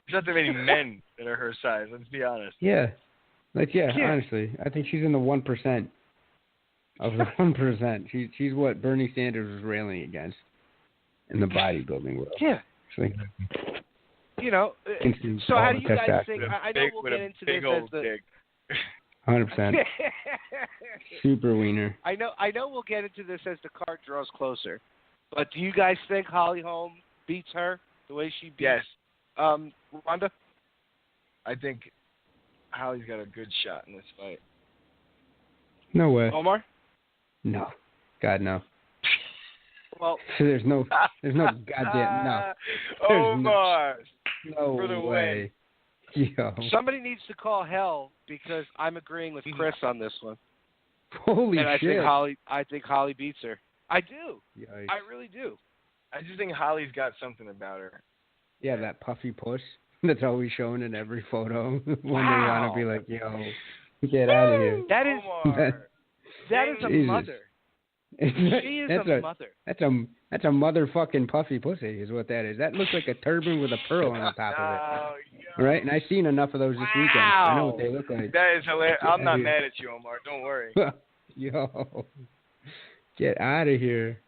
There's not that many men that are her size. Let's be honest. Yeah. Honestly, I think she's in the 1% of the 1%. She's what Bernie Sanders was railing against in the bodybuilding world. Yeah. Like, so how do you guys think? I know we'll get into this as the 100%. Super wiener. I know we'll get into this as the card draws closer. But do you guys think Holly Holm beats her The way she beat Yes, Ronda? I think Holly's got a good shot in this fight. No way. Omar? No. God, no. Well, There's no goddamn, no. There's Omar! No For the way. Yo. somebody needs to call hell because I'm agreeing with Chris on this one. Holy And shit. I think Holly beats her. I do. Yikes. I really do. I just think Holly's got something about her. Yeah, that puffy puss that's always shown in every photo when they want to be like, yo, get out of here. That is Omar. that is a Jesus. mother. She is a mother. That's a motherfucking puffy pussy is what that is. That looks like a turban with a pearl on the top of it. Right? And I've seen enough of those this weekend. I know what they look like. That is hilarious. I'm not mad at you, Omar. Don't worry. Yo. Get out of here.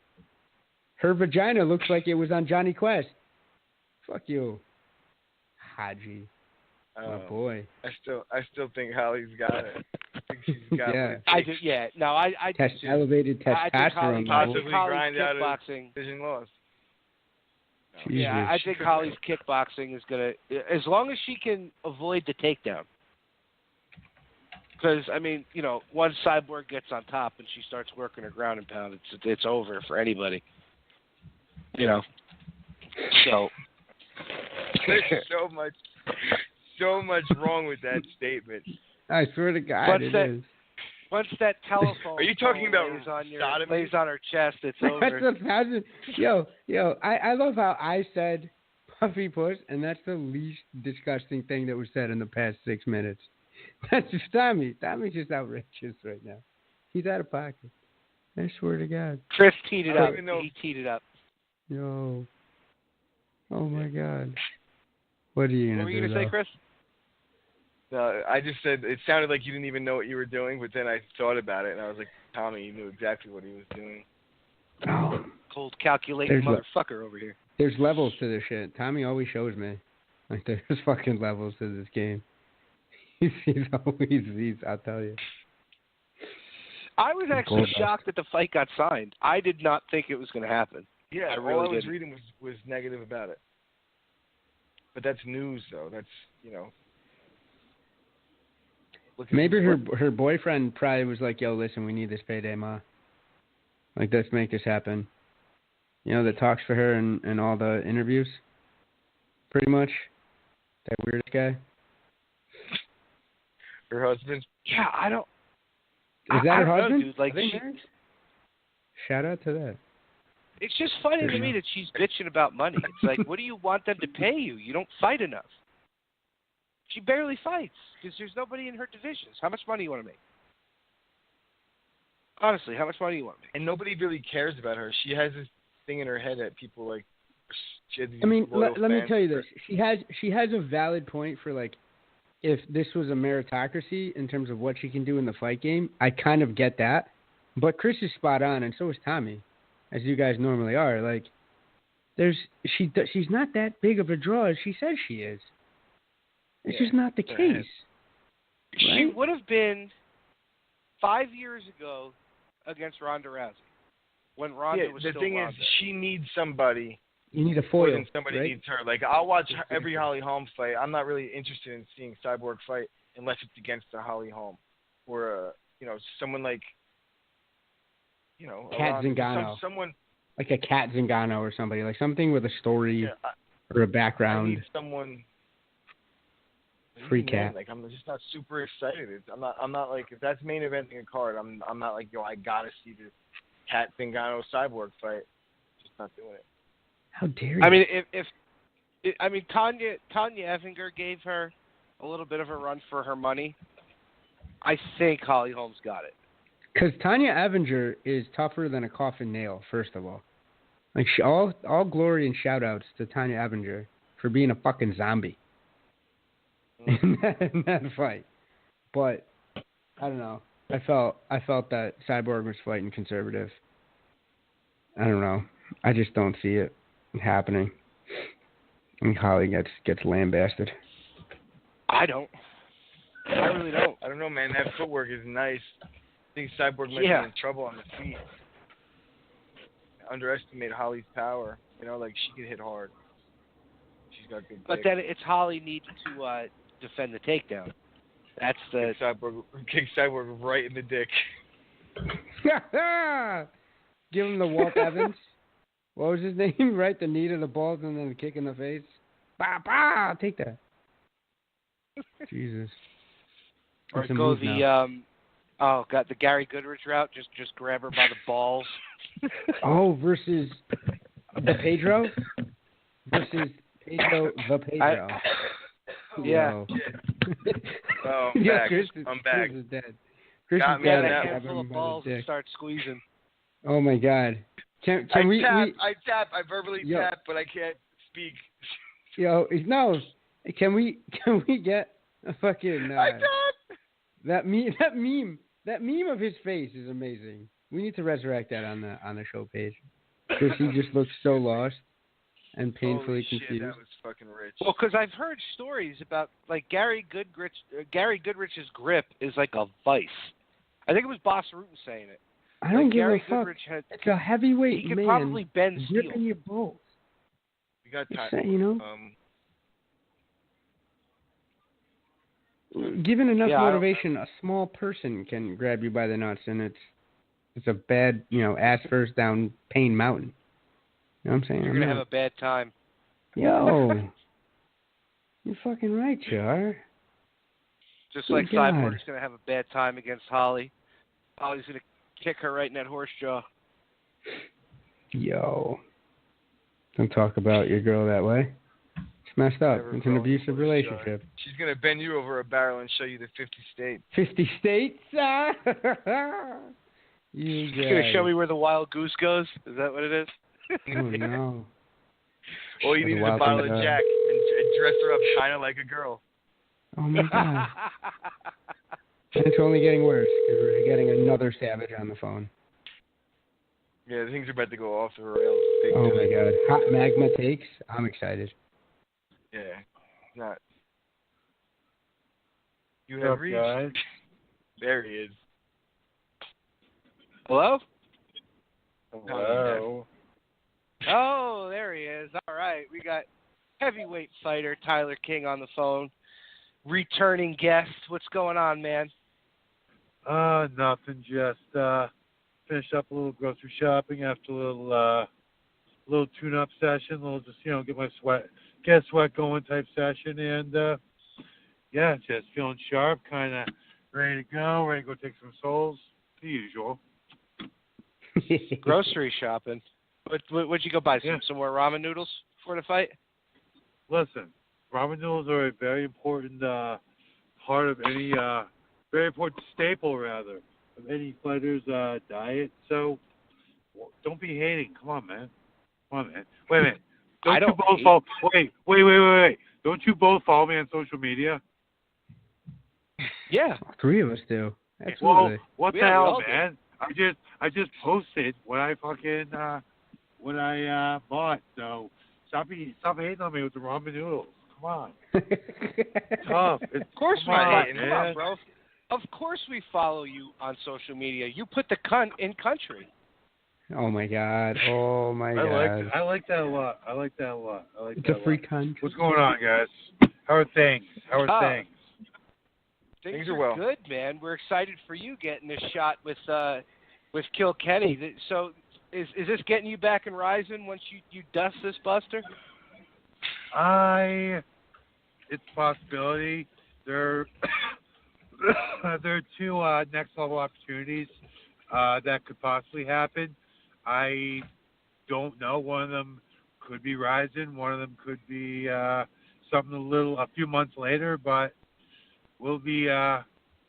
Her vagina looks like it was on Johnny Quest. Fuck you. Haji. My boy. I still think Holly's got it. I think she's got Yeah. it. I do. Yeah. No. I do. too. Elevated I think testosterone. Possibly Holly's grind out a kickboxing. decision loss. Yeah, I think Holly's kickboxing is gonna, as long as she can avoid the takedown. Because I mean, you know, once Cyborg gets on top and she starts working her ground and pound, it's over for anybody. You know. So. There's so much wrong with that statement. I swear to God, it is. Once that telephone Are you talking about lays on sodomy? lays on her chest, it's over. That's 1,000. Yo, I love how I said puffy puss, and that's the least disgusting thing that was said in the past 6 minutes. That's just Tommy. Tommy's just outrageous right now. He's out of pocket. I swear to God. Chris teed it I don't up. even know. He teed it up. Yo. Oh my God. What are you What gonna were do? you gonna say, though? Chris? No, I just said it sounded like you didn't even know what you were doing, but then I thought about it and I was like, Tommy, you knew exactly what he was doing. Oh. Cold calculating motherfucker over here. There's levels to this shit. Tommy always shows me. Like there's fucking levels to this game. He's always, I'll tell you. I was actually shocked that the fight got signed. I did not think it was going to happen. Yeah, I really all I was didn't. reading was negative about it. But that's news, though. That's, you know. Maybe her boyfriend probably was like, yo, listen, we need this payday, Ma. Like, let's make this happen. You know, that talks for her in all the interviews. Pretty much. That weird guy. Her husband? Yeah, I don't. Is that I her don't know, husband? dude. Like, Are they married? Shout out to that. it's just funny to me that she's bitching about money. It's like, what do you want them to pay you? You don't fight enough. She barely fights because there's nobody in her divisions. How much money do you want to make? Honestly, how much money do you want to make? And nobody really cares about her. She has this thing in her head that people like. She has these I mean, loyal let me fans. tell you this. She has a valid point for, like, if this was a meritocracy in terms of what she can do in the fight game, I kind of get that. But Chris is spot on, and so is Tommy, as you guys normally are. Like, she's not that big of a draw as she says she is. It's just not the case. She Right? would have been 5 years ago against Ronda Rousey when Ronda was the still thing Ronda. is, she needs somebody You need a more foil, than somebody right? needs her. Like, I'll watch every Holly Holm fight. I'm not really interested in seeing Cyborg fight unless it's against a Holly Holm or someone like Kat Zingano. Someone Like a Kat Zingano or somebody, like something with a story or a I background. need someone. Free Man, Cat. like, I'm just not super excited. I'm not like, if that's main eventing a card, I'm not like, I gotta see this Kat Zingano Cyborg fight. Just not doing it. How dare you? I mean, if Tanya Evinger gave her a little bit of a run for her money, I think Holly Holm's got it. Because Tanya Evinger is tougher than a coffin nail, first of all. Like, all glory and shout-outs to Tanya Evinger for being a fucking zombie in that fight. But, I don't know. I felt that Cyborg was fighting conservative. I don't know. I just don't see it happening. And Holly gets lambasted. I don't. I really don't. I don't know, man. That footwork is nice. I think Cyborg might be in trouble on the feet. Underestimate Holly's power. Like, she can hit hard. got good But dick. then it's Holly needing to defend the takedown. That's the Kick Cyborg right in the dick. Give him the Walt Evans. What was his name? Right, the knee to the balls and then the kick in the face. Bah, bah, take that. Jesus. or That's a go move the now. got the Gary Goodrich route. Just grab her by the balls. Oh, versus the Pedro? Versus Pedro the Pedro. Yeah. Oh, I'm Yeah, back. Chris I'm back. is dead. Chris Got is me dead. on Get that a Grab handful him of by the balls and dick. start squeezing. Oh my God. Can I we tap, I verbally Yo. tap, but I can't speak. Yo, no. Can we get a fucking I tap! that meme of his face is amazing. We need to resurrect that on the show page. Because he just looks so lost and painfully Holy confused. shit, that was fucking rich. Well, because I've heard stories about like Gary Goodrich's grip is like a vice. I think it was Boss Rutan saying it. I don't Like, give Gary a fuck. Goodrich had, It's a heavyweight he could man probably bend steel. gripping your balls. We got It's, time. you know, given enough Yeah, I don't- motivation, a small person can grab you by the nuts, and it's a bad, ass first down pain mountain. You know what I'm saying? You're gonna have a bad time. Yo, you're fucking right, you are. Just like Good God. Cyborg's gonna have a bad time against Holly. Holly's gonna kick her right in that horse jaw. Yo, don't talk about your girl that way. It's messed up. Never It's an going abusive for a relationship. She's going to bend you over a barrel and show you the 50 states. 50 states? You She's gonna guys. show me where the wild goose goes. Is that what it is? Oh, no. All you Or the need is a wild bottle thing of to- Jack and dress her up kind of like a girl. Oh, my God. And it's only getting worse because we're getting another savage on the phone. Yeah, things are about to go off the rails. Big Oh, time. my God. Hot magma takes? I'm excited. Yeah. Not. You have reached. Guys? There he is. Hello? Hello. Oh, there he is. All right, we got heavyweight fighter Tyler King on the phone. Returning guest. What's going on, man? Nothing. Just finished up a little grocery shopping after a little tune-up session. A little just get a sweat going type session, and yeah, just feeling sharp, kind of ready to go take some souls, the usual. Grocery shopping. What'd you go buy? Yeah. Some more ramen noodles for the fight? Listen, ramen noodles are a very important part of any, very important staple rather of any fighter's diet. So don't be hating. Come on, man. Wait a minute. I don't hate. Wait. Don't you both follow me on social media? Yeah. 3 of us do. Well, Absolutely. what the Yeah, we hell, all do. man? I just posted what I bought. So stop hating on me with the ramen noodles. Come on. Tough. Of course Come we're on, not hating. Come man. on, bro. Of course we follow you on social media. You put the cunt in country. Oh, my God. Oh, my God. I like that a lot. It's a free country. What's going on, guys? How are things? Things? Things are well. good, man. We're excited for you getting a shot with Kilkenny. So is this getting you back in Rising once you dust this buster? It's a possibility. There are 2 next level opportunities that could possibly happen. I don't know. One of them could be Rising. One of them could be something a few months later, but will be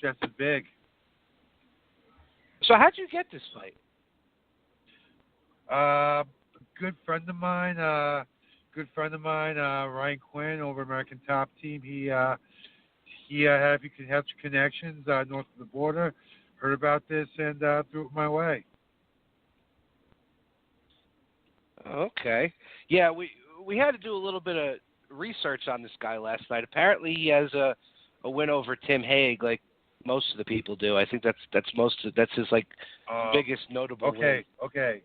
just as big. So how'd you get this fight? A good friend of mine, Ryan Quinn over American Top Team. He had a few connections north of the border. Heard about this and threw it my way. Okay. Yeah, we had to do a little bit of research on this guy last night. Apparently he has a win over Tim Hague, like most of the people do. I think that's his like biggest notable win. Okay.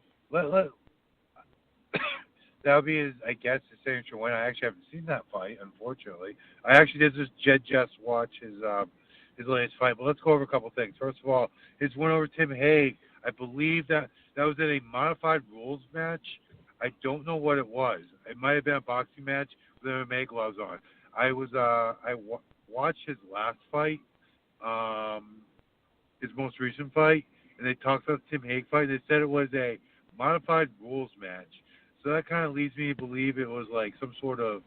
that would be his, I guess, his signature win. I actually haven't seen that fight, unfortunately. I actually did just watch his latest fight. But let's go over a couple things. First of all, his win over Tim Hague. I believe that was in a modified rules match. I don't know what it was. It might have been a boxing match with MMA gloves on. Watched his last fight, his most recent fight, and they talked about the Tim Hague fight. They said it was a modified rules match. So that kind of leads me to believe it was like some sort of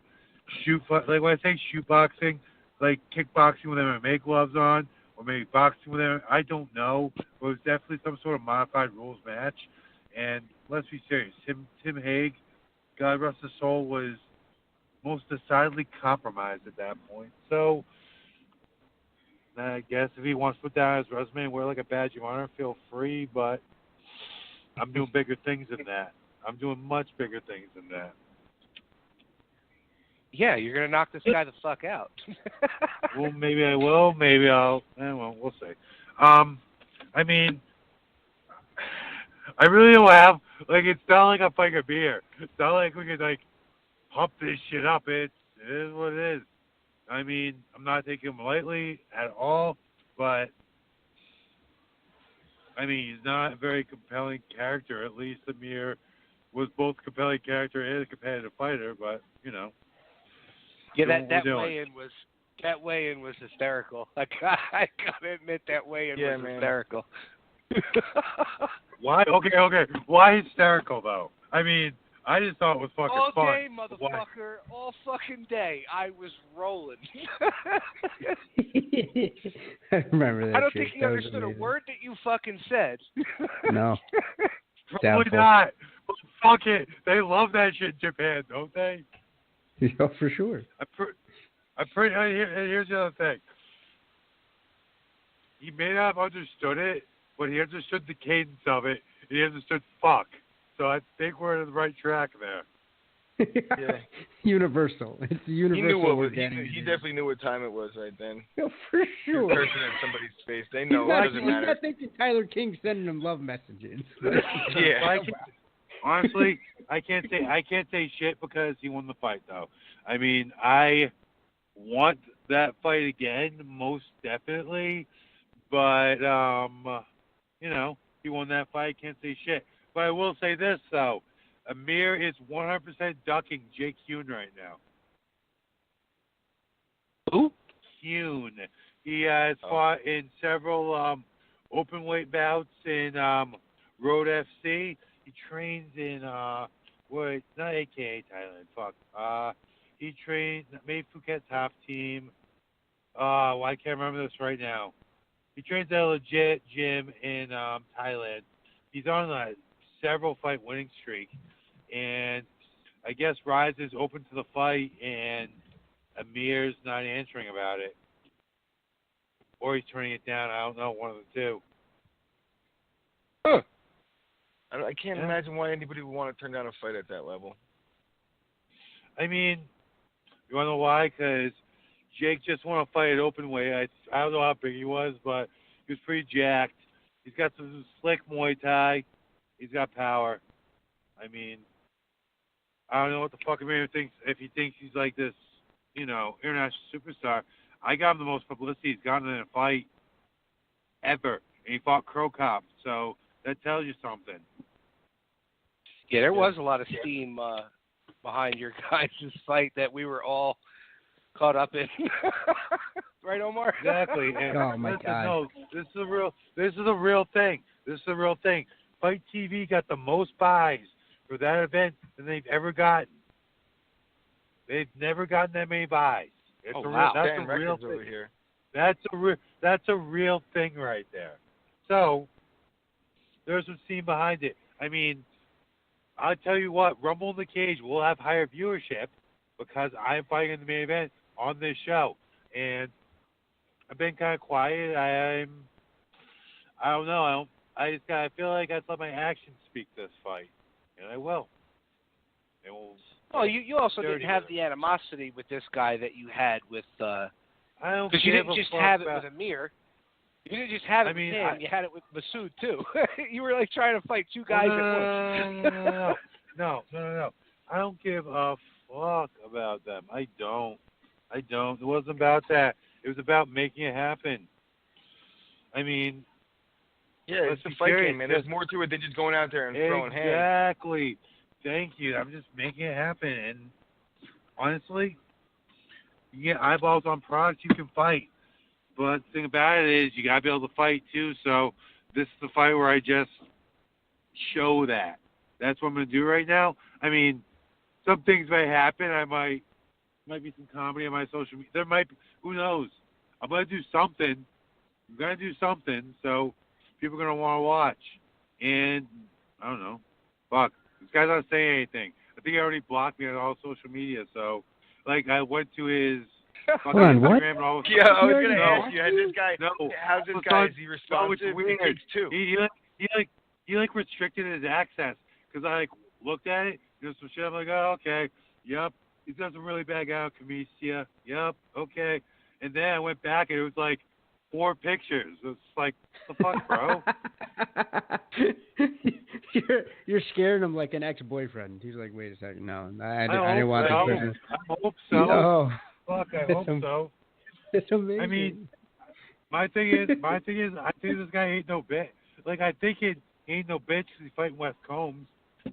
shoot fight. Like when I say shoot boxing, like kickboxing with MMA gloves on, or maybe boxing with MMA. I don't know. But it was definitely some sort of modified rules match. And let's be serious. Tim Hague, God rest his soul, was most decidedly compromised at that point. So I guess if he wants to put down his resume and wear like a badge of honor, feel free. But I'm doing bigger things than that. I'm doing much bigger things than that. Yeah, you're going to knock this guy the fuck out. Well, maybe I will. Maybe I'll. Well, we'll see. I mean, I really don't have, like, it's not like I'm fighting a beer. It's not like we can, like, pump this shit up. It is what it is. I mean, I'm not taking him lightly at all, but, I mean, he's not a very compelling character. At least Amir was both a compelling character and a competitive fighter, but, you know. Yeah, that weigh-in was hysterical. I gotta admit that weigh-in was hysterical. Why? Okay. Why hysterical though? I mean, I just thought it was fucking all fun. All day, motherfucker. All fucking day. I was rolling. I remember that. I don't shit. think he understood a word that you fucking said. No. Probably not. But fuck it. They love that shit in Japan, don't they? Yeah, for sure. Here's the other thing. He may not have understood it, but he understood the cadence of it, and he understood fuck. So I think we're on the right track there. Yeah. Universal. It's universal. He definitely knew what time it was right then. Yeah, for sure. Cursing at somebody's face. They know. It doesn't matter. He's not thinking Tyler King sending him love messages. Yeah. Honestly, I can't say shit because he won the fight though. I mean, I want that fight again, most definitely. But you know, he won that fight. Can't say shit. But I will say this though, Amir is 100% ducking Jake Hune right now. Who? Hune. He has fought in several open weight bouts in Road FC. He trains in not AKA Thailand. Fuck. He made Phuket's half team. I can't remember this right now. He trains at a legit gym in Thailand. He's on a several fight winning streak, and I guess Rise is open to the fight, and Amir's not answering about it, or he's turning it down. I don't know, one of the two. Huh. I can't imagine why anybody would want to turn down a fight at that level. I mean, you want to know why? Because Jake just won a fight at open weight. I don't know how big he was, but he was pretty jacked. He's got some slick Muay Thai. He's got power. I mean, I don't know what the fuck Amir thinks, if he thinks he's like this, you know, international superstar. I got him the most publicity he's gotten in a fight ever, and he fought Crow Cop, so that tells you something. Yeah, there was a lot of steam behind your guys' fight that we were all caught up in. Right, Omar? Exactly. And oh my God. No, this is a real thing. This is a real thing. Fight TV got the most buys for that event than they've ever gotten. They've never gotten that many buys. That's a real thing. Over here. That's a real thing right there. So there's some steam behind it. I mean, I'll tell you what, Rumble in the Cage will have higher viewership because I'm fighting in the main event on this show. And I've been kind of quiet. I don't know. I feel like I have to let my actions speak this fight, and I will. Well, you also didn't have the animosity with this guy that you had with. I don't. Because you didn't just have it with Amir. You didn't just have it with him. You had it with Masood too. You were like trying to fight two guys at once. No. I don't give a fuck about them. I don't. It wasn't about that. It was about making it happen. I mean, Yeah, let's it's a be fight serious. game, man. There's more to it than just going out there and throwing hands. Exactly. Thank you. I'm just making it happen. And honestly, you get eyeballs on products, you can fight. But the thing about it is, you gotta be able to fight too. So this is the fight where I just show that. That's what I'm gonna do right now. I mean, some things may happen. I might be some comedy on my social media. There might be, who knows? I'm gonna do something. I'm gonna do something. So people are gonna want to watch. And I don't know. Fuck, this guy's not saying anything. I think he already blocked me on all social media. So, like, I went to his fucking on, what? Instagram and all. Yeah, I was gonna No. ask you. Has this guy? No. How's this Well, guy? son, Is he No, responsive? it's weird. It takes two. He restricted his access because I looked at it. There's some shit. I'm like, oh, okay, yep. He's got some really bad guy on Camicia. Yep, okay. And then I went back and it was like 4 pictures. It's like, what the fuck, bro? You're scaring him like an ex-boyfriend. He's like, wait a second, no, I I didn't want hope this so. person. I hope so. No, Fuck, I hope so. it's amazing. I mean, my thing is, I think this guy ain't no bitch. Like, I think it ain't no bitch because he's fighting Wes Combs,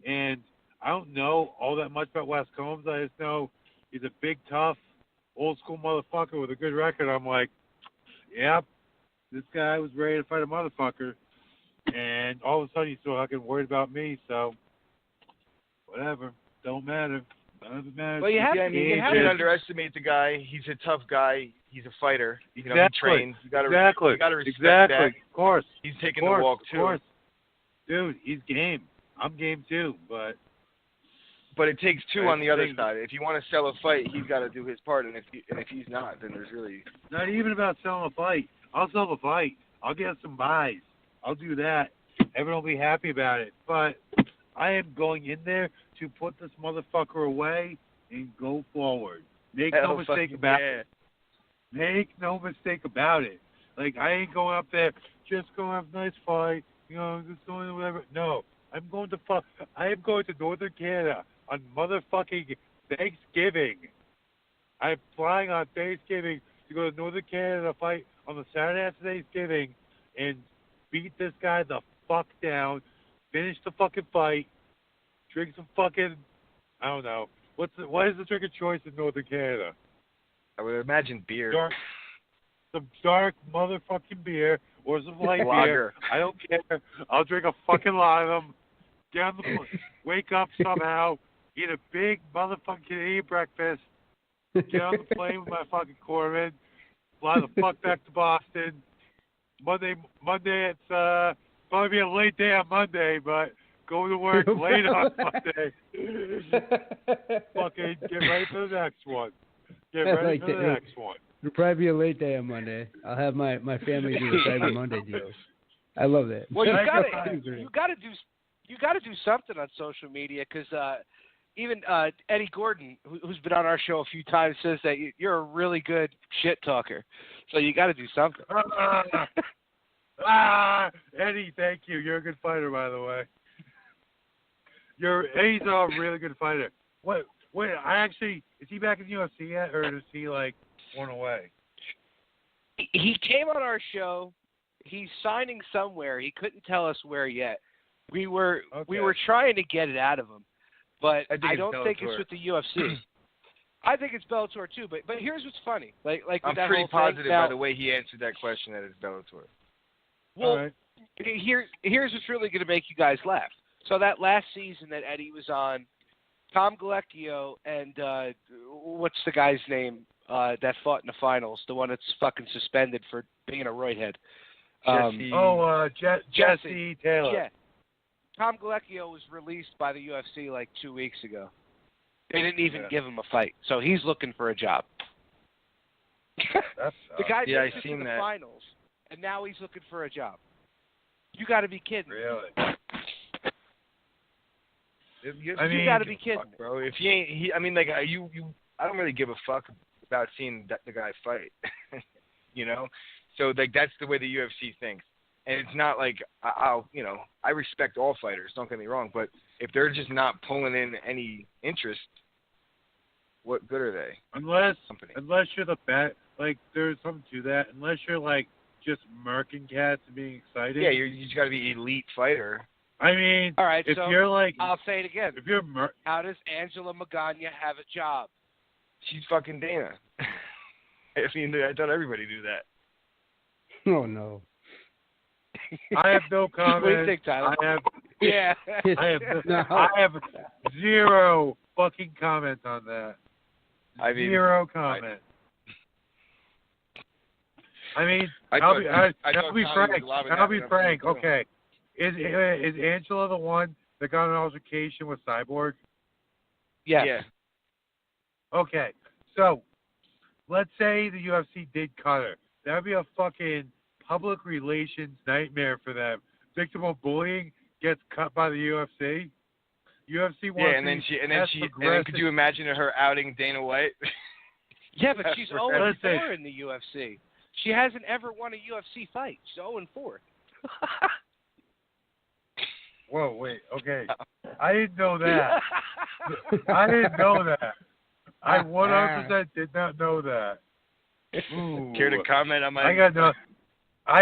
and I don't know all that much about Wes Combs. I just know he's a big, tough, old school motherfucker with a good record. I'm like, yep, this guy was ready to fight a motherfucker, and all of a sudden he's so fucking worried about me. So, whatever, don't matter. None of it matters. Well, you can't underestimate the guy. He's a tough guy. He's a fighter. You know, he trains. You gotta respect that. Of course. He's taking the walk too. Of course. Dude, he's game. I'm game too, but it takes two on the other side. If you want to sell a fight, he's got to do his part, and if he's not, then there's really not even about selling a fight. I'll sell a fight. I'll get some buys. I'll do that. Everyone will be happy about it. But I am going in there to put this motherfucker away and go forward. Make no mistake about it. Make no mistake about it. Like, I ain't going up there just go have a nice fight. You know, just going whatever. No, I am going to Northern Canada on motherfucking Thanksgiving. I'm flying on Thanksgiving to go to Northern Canada to fight on the Saturday after Thanksgiving and beat this guy the fuck down, finish the fucking fight, drink some fucking, I don't know. What is the drink of choice in Northern Canada? I would imagine beer. Some dark motherfucking beer or some light Lager. beer. I don't care. I'll drink a fucking lot of them. Get on the wake up somehow, eat a big motherfucking Canadian breakfast, get on the plane with my fucking Corvette, fly the fuck back to Boston. Monday, it's probably be a late day on Monday, but go to work late on Monday. Fucking get ready for the next one. Get ready for the next one. It'll probably be a late day on Monday. I'll have my family do the Cyber Monday deals. I love that. Well, you gotta do something on social media because even Eddie Gordon, who's been on our show a few times, says that you're a really good shit talker. So you got to do something. Eddie, thank you. You're a good fighter, by the way. Eddie's a really good fighter. Wait, is he back in the UFC yet, or is he like went away? He came on our show. He's signing somewhere. He couldn't tell us where yet. We were trying to get it out of him, but I don't think it's with the UFC. I think it's Bellator too. But here's what's funny. Like I'm that pretty whole positive thing. Now, by the way he answered that question that it's Bellator. Well, right. Here's what's really going to make you guys laugh. So that last season that Eddie was on, Tom Galecchio and what's the guy's name that fought in the finals? The one that's fucking suspended for being a roidhead. Jesse Taylor. Yeah. Tom Galecchio was released by the UFC like 2 weeks ago. They didn't even give him a fight, so he's looking for a job. The guy makes it to the finals, and now he's looking for a job. You got to be kidding. Really? You got to be kidding, bro. If he ain't, I don't really give a fuck about seeing the guy fight. You know, so like that's the way the UFC thinks. And it's not like I'll, I respect all fighters. Don't get me wrong, but if they're just not pulling in any interest, what good are they? Unless you're the best, like there's something to that. Unless you're like just murking cats and being excited. Yeah, you just got to be elite fighter. I mean, all right. If so you're like, I'll say it again. If you're how does Angela Magana have a job? She's fucking Dana. I mean, I thought everybody knew that. Oh no. I have no comment. What do you think, Tyler? I have zero fucking comment on that. Zero comment. I'll be frank. Okay, is Angela the one that got an altercation with Cyborg? Yes. Yeah. Okay, so let's say the UFC did cut her. That would be a fucking public relations nightmare for them. Victim of bullying gets cut by the UFC. UFC wants and then could you imagine her outing Dana White? Yeah, but she's 0-4 in the UFC. She hasn't ever won a UFC fight. She's 0-4. Whoa, wait, okay. I didn't know that. I didn't know that. I 100% did not know that. Ooh. Care to comment on my... I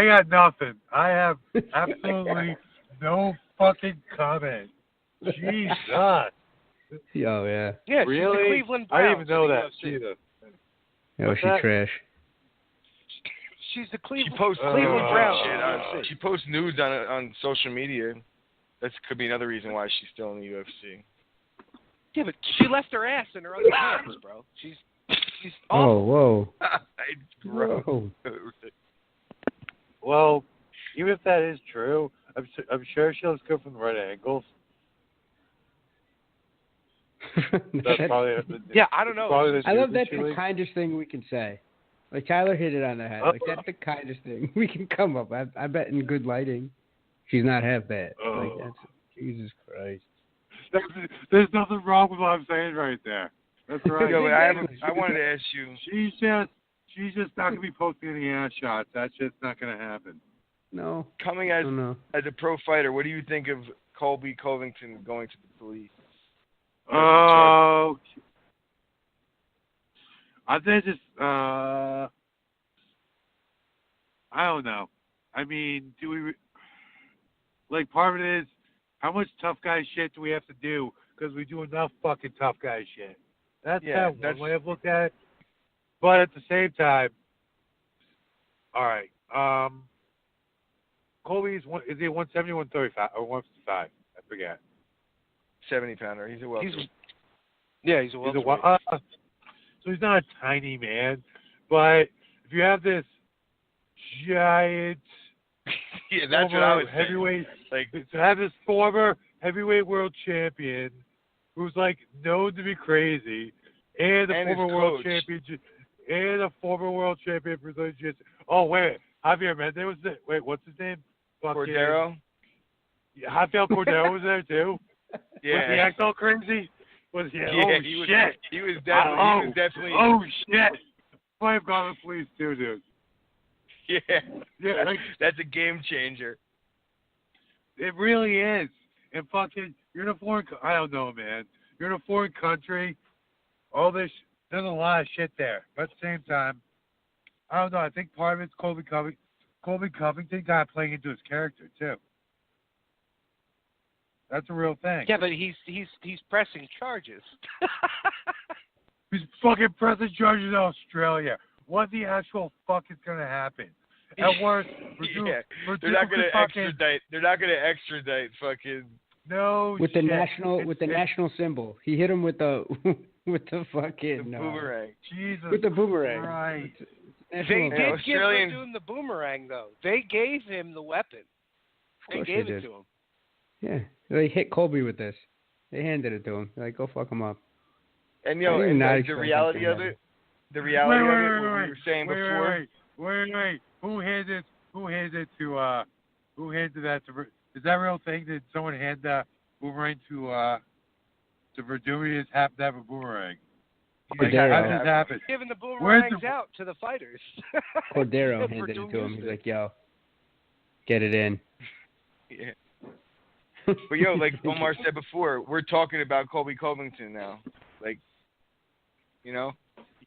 got nothing. I have absolutely no fucking comment. Jesus. Oh, yeah. Yeah, really? She's the Cleveland Browns. I didn't even know that either. Oh, she's trash. She's the Cleveland Browns. She posts nudes on social media. That could be another reason why she's still in the UFC. Yeah, but she left her ass in her other pants, bro. She's awful. Whoa. Gross. Whoa. Well, even if that is true, I'm sure she looks good from the right angles. That's probably I don't know. I love that's the kindest thing we can say. Like Tyler hit it on the head. Like that's the kindest thing we can come up. I bet in good lighting, she's not half bad. Like that's Jesus Christ. There's nothing wrong with what I'm saying right there. That's right. I wanted to ask you. She's just not gonna be posting any ass shots. That's just not gonna happen. No. Coming as a pro fighter, what do you think of Colby Covington going to the police? Oh, I think just I don't know. I mean, do we like part of it is how much tough guy shit do we have to do because we do enough fucking tough guy shit. That's one way I've looked at it. But at the same time, all right. Colby's is he 170, 135 or 155? I forget. 70-pounder. He's a welterweight. He's a welterweight. So he's not a tiny man, but if you have this giant that's what I was heavyweight, saying. To have this former heavyweight world champion who's like known to be crazy, and a former world champion, and a former world champion for those jiu-jitsu. Oh wait, Javier Mendez was there. Wait, what's his name? Cordero. Javier Cordero was there too. Yeah. Was he act all crazy? Was he? Shit. He was definitely. Oh shit! Might have gone to the police too, dude. Yeah. That's a game changer. It really is. And fucking, you're in a foreign. I don't know, man. You're in a foreign country. All this. There's a lot of shit there. But at the same time, I don't know. I think part of it's Colby Covington got playing into his character too. That's a real thing. Yeah, but he's pressing charges. He's fucking pressing charges in Australia. What the actual fuck is gonna happen? At worst, they're not gonna extradite. They're not gonna extradite fucking. No. With shit. the national symbol, he hit him with the fucking boomerang. Jesus. With the boomerang. Right. They did give him the boomerang though. They gave him the weapon. They gave it to him. Yeah, they hit Colby with this. They handed it to him. They're like, go fuck him up. And the reality of it, what we were saying before. Wait. Who handed that to? Is that a real thing? Did someone hand the boomerang to Verdumi? Just happened to have a boomerang. How did this happen? Giving the boomerangs out to the fighters. Cordero handed it to him. He's like, yo. Get it in. Yeah. But yo, like Omar said before, we're talking about Colby Covington now. Like, you know,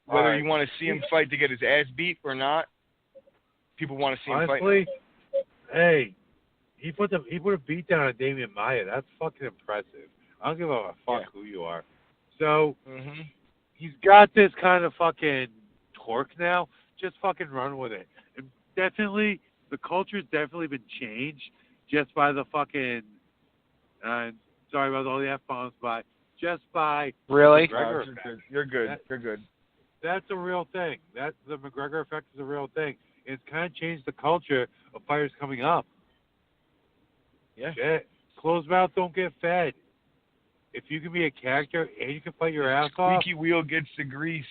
whether you want to see him fight to get his ass beat or not, people want to see him fight. Honestly, hey, he put a beat down on Damian Maia. That's fucking impressive. I don't give a fuck who you are. So he's got this kind of fucking torque now. Just fucking run with it. And definitely, the culture's definitely been changed just by the fucking. Sorry about all the F-bombs, but just by Really? McGregor You're effect. good. You're good. You're good. That's a real thing. That the McGregor effect is a real thing. It's kind of changed the culture of fighters coming up. Yeah. Shit. Closed mouth don't get fed. If you can be a character and you can fight your ass off, Squeaky wheel gets the grease.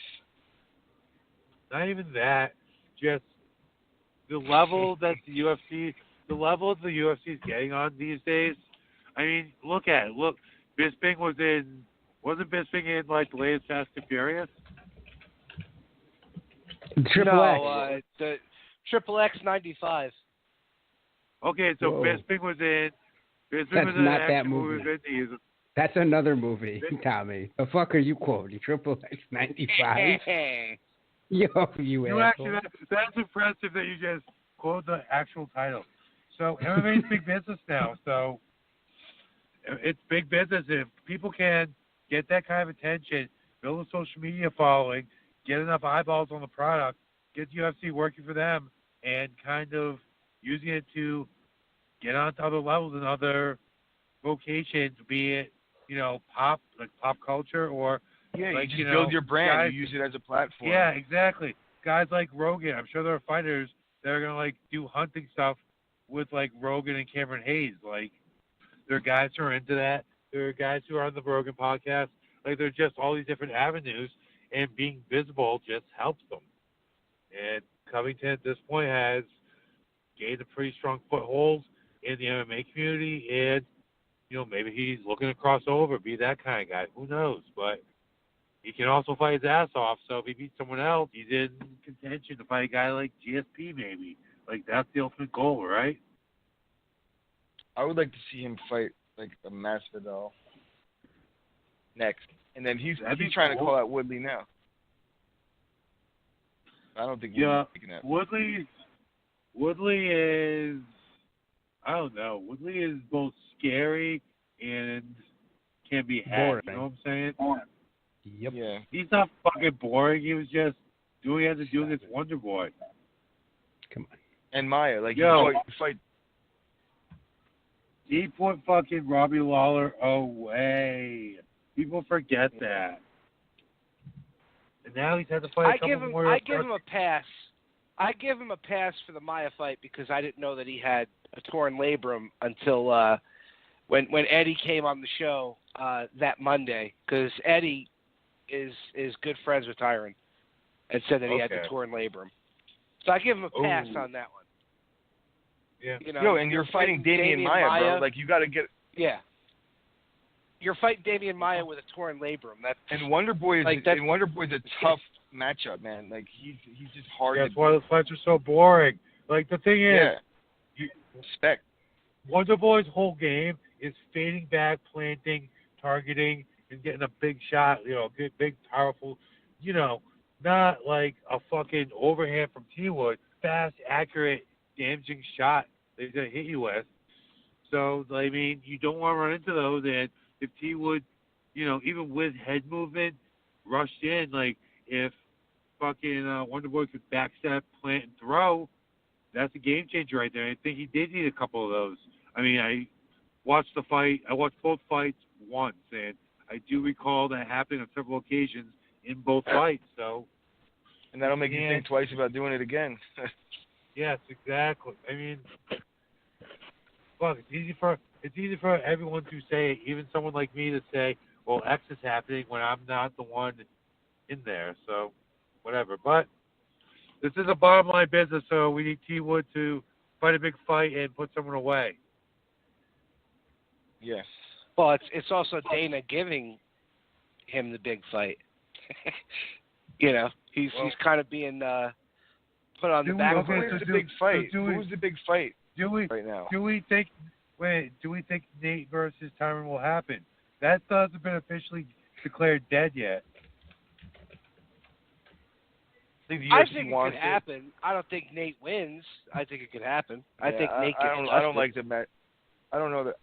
not even that, just the level that the UFC is getting on these days. I mean, look at it. Look, Bisping wasn't Bisping in like the latest Fast and Furious? Triple X. No, the Triple X 95. Okay, so Whoa. Bisping was in. That's was in not an that action movie. with Vin Diesel. That's another movie, Tommy. The fuck are you quoting? Triple X 95? Yo, you You asshole. actually, that's impressive that you just quote the actual title. So MMA is big business now. So it's big business. If people can get that kind of attention, build a social media following, get enough eyeballs on the product, get the UFC working for them, and kind of using it to get on to other levels and other vocations, be it, pop culture or Yeah, like, you just build your brand. guys, You use it as a platform. Yeah, exactly. Guys like Rogan, I'm sure there are fighters that are gonna do hunting stuff with Rogan and Cameron Hayes. There are guys who are into that. There are guys who are on the Rogan podcast. There's just all these different avenues, and being visible just helps them. And Covington at this point has gained a pretty strong foothold in the MMA community, and maybe he's looking to cross over, be that kind of guy. Who knows? But he can also fight his ass off. So if he beats someone else, he's in contention to fight a guy like GSP, maybe. That's the ultimate goal, right? I would like to see him fight a Masvidal next, and then he's trying to call out Woodley now. I don't think Woodley's picking up. Woodley is, I don't know. Woodley is both scary and can be had. Boring. You know what I'm saying? Boring. Yep. Yeah. He's not fucking boring. He was just doing what he had to do against Wonder Boy. Come on. And Maya, Yo. you fight. He put fucking Robbie Lawler away. People forget that. And now he's had to fight I give him a pass. I give him a pass for the Maya fight because I didn't know that he had a torn labrum until when Eddie came on the show that Monday, because Eddie is good friends with Tyron and said that he had the torn labrum. So I give him a pass on that one. Yeah. Yo, and you're fighting Damian Maia, bro. You got to get. Yeah. You're fighting Damian Maia with a torn labrum. And Wonder Boy is a tough matchup, man. He's just hard. That's why the fights are so boring. The thing is, respect. Wonder Boy's whole game is fading back, planting, targeting, and getting a big shot. Big, powerful. Not like a fucking overhand from T-Wood. Fast, accurate, damaging shot that he's gonna hit you with. So you don't want to run into those. And if T-Wood, even with head movement, rushed in, if fucking Wonder Boy could backstep, plant, and throw, that's a game changer right there. I think he did need a couple of those. I watched the fight. I watched both fights once, and I do recall that happening on several occasions in both fights. So, and that'll make you think twice about doing it again. Yes, exactly. Fuck, it's easy for everyone to say, even someone like me to say, well, X is happening when I'm not the one in there. So, whatever. But this is a bottom line business, so we need T-Wood to fight a big fight and put someone away. Yes. Well, it's also Dana giving him the big fight. He's kind of being put on the back. Who was the big fight? Who was the big fight? Do we right now. do we think Nate versus Tyron will happen? That hasn't been officially declared dead yet. I think the I UFC think it wants could happen. I don't think Nate wins. I think it could happen. I Yeah, think Nate gets I don't busted. like the match. I don't know that.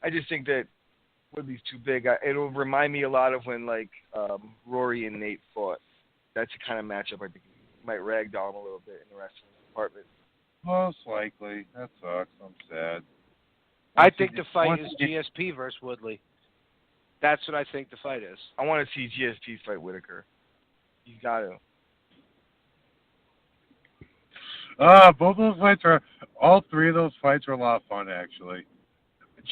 I just think that Woodley's too big. It'll remind me a lot of when like Rory and Nate fought. That's the kind of matchup I think might ragdoll him a little bit in the wrestling department. Most likely. That sucks. I'm sad. I think the fight is GSP versus Woodley. That's what I think the fight is. I want to see GSP fight Whitaker. You got to. Both of those fights all three of those fights are a lot of fun, actually.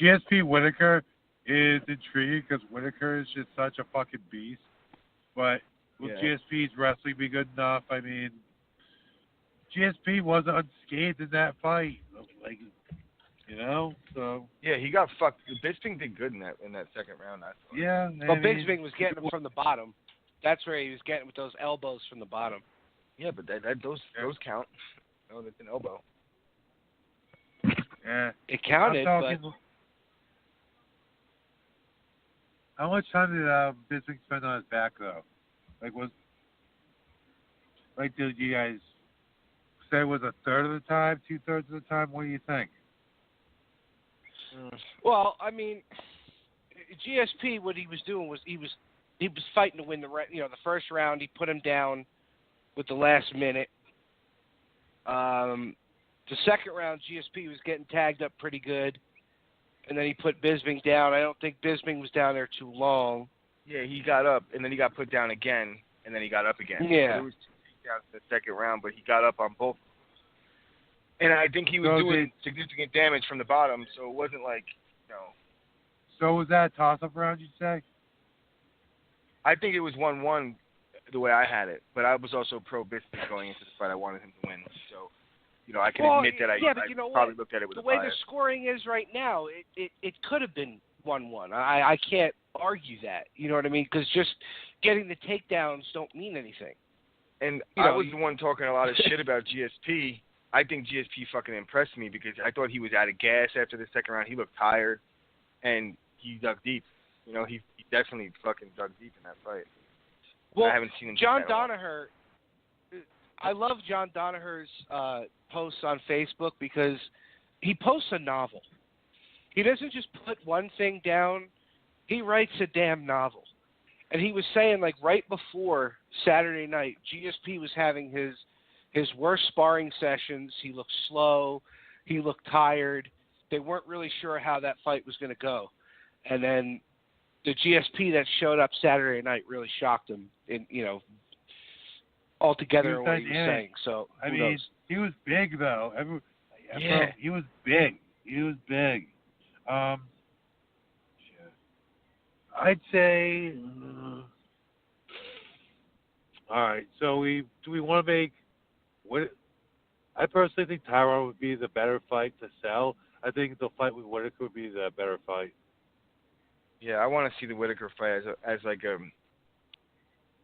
GSP Whitaker is intriguing because Whitaker is just such a fucking beast. But will GSP's wrestling be good enough? I mean, GSP wasn't unscathed in that fight. Like, you know, so. Yeah, he got fucked. Bisping did good in that second round, I thought. Yeah. Well, Bisping was getting him from the bottom. That's where he was getting with those elbows from the bottom. Yeah, but those count. No, that's an elbow. Yeah. It counted, but how much time did Bisping spend on his back, though? Did you guys say it was a third of the time, 2/3 of the time? What do you think? well, I mean, GSP, what he was doing was he was fighting to win the first round. He put him down with the last minute. The second round, GSP was getting tagged up pretty good, and then he put Bisping down. I don't think Bisping was down there too long. Yeah, he got up, and then he got put down again, and then he got up again. Yeah. So it was 2 down in the second round, but he got up on both. And I think he was doing significant damage from the bottom, so it wasn't like, So was that a toss-up round, you'd say? I think it was 1-1 the way I had it, but I was also pro-Bisping going into the fight. I wanted him to win, so I can admit that I probably looked at it with the a way bias. the scoring is right now. It could have been 1-1. I can't argue that. You know what I mean? Because just getting the takedowns don't mean anything. And I was the one talking a lot of shit about GSP. I think GSP fucking impressed me because I thought he was out of gas after the second round. He looked tired, and he dug deep. He definitely fucking dug deep in that fight. Well, I haven't seen him. John Danaher. I love John Danaher's posts on Facebook because he posts a novel. He doesn't just put one thing down. He writes a damn novel. And he was saying, like, right before Saturday night, GSP was having his worst sparring sessions. He looked slow. He looked tired. They weren't really sure how that fight was going to go. And then the GSP that showed up Saturday night really shocked him, altogether in what he was saying. So, I mean, he was big, though. Yeah. He was big. I'd say. All right. So do we want to make what? I personally think Tyron would be the better fight to sell. I think the fight with Whitaker would be the better fight. Yeah, I want to see the Whitaker fight as like a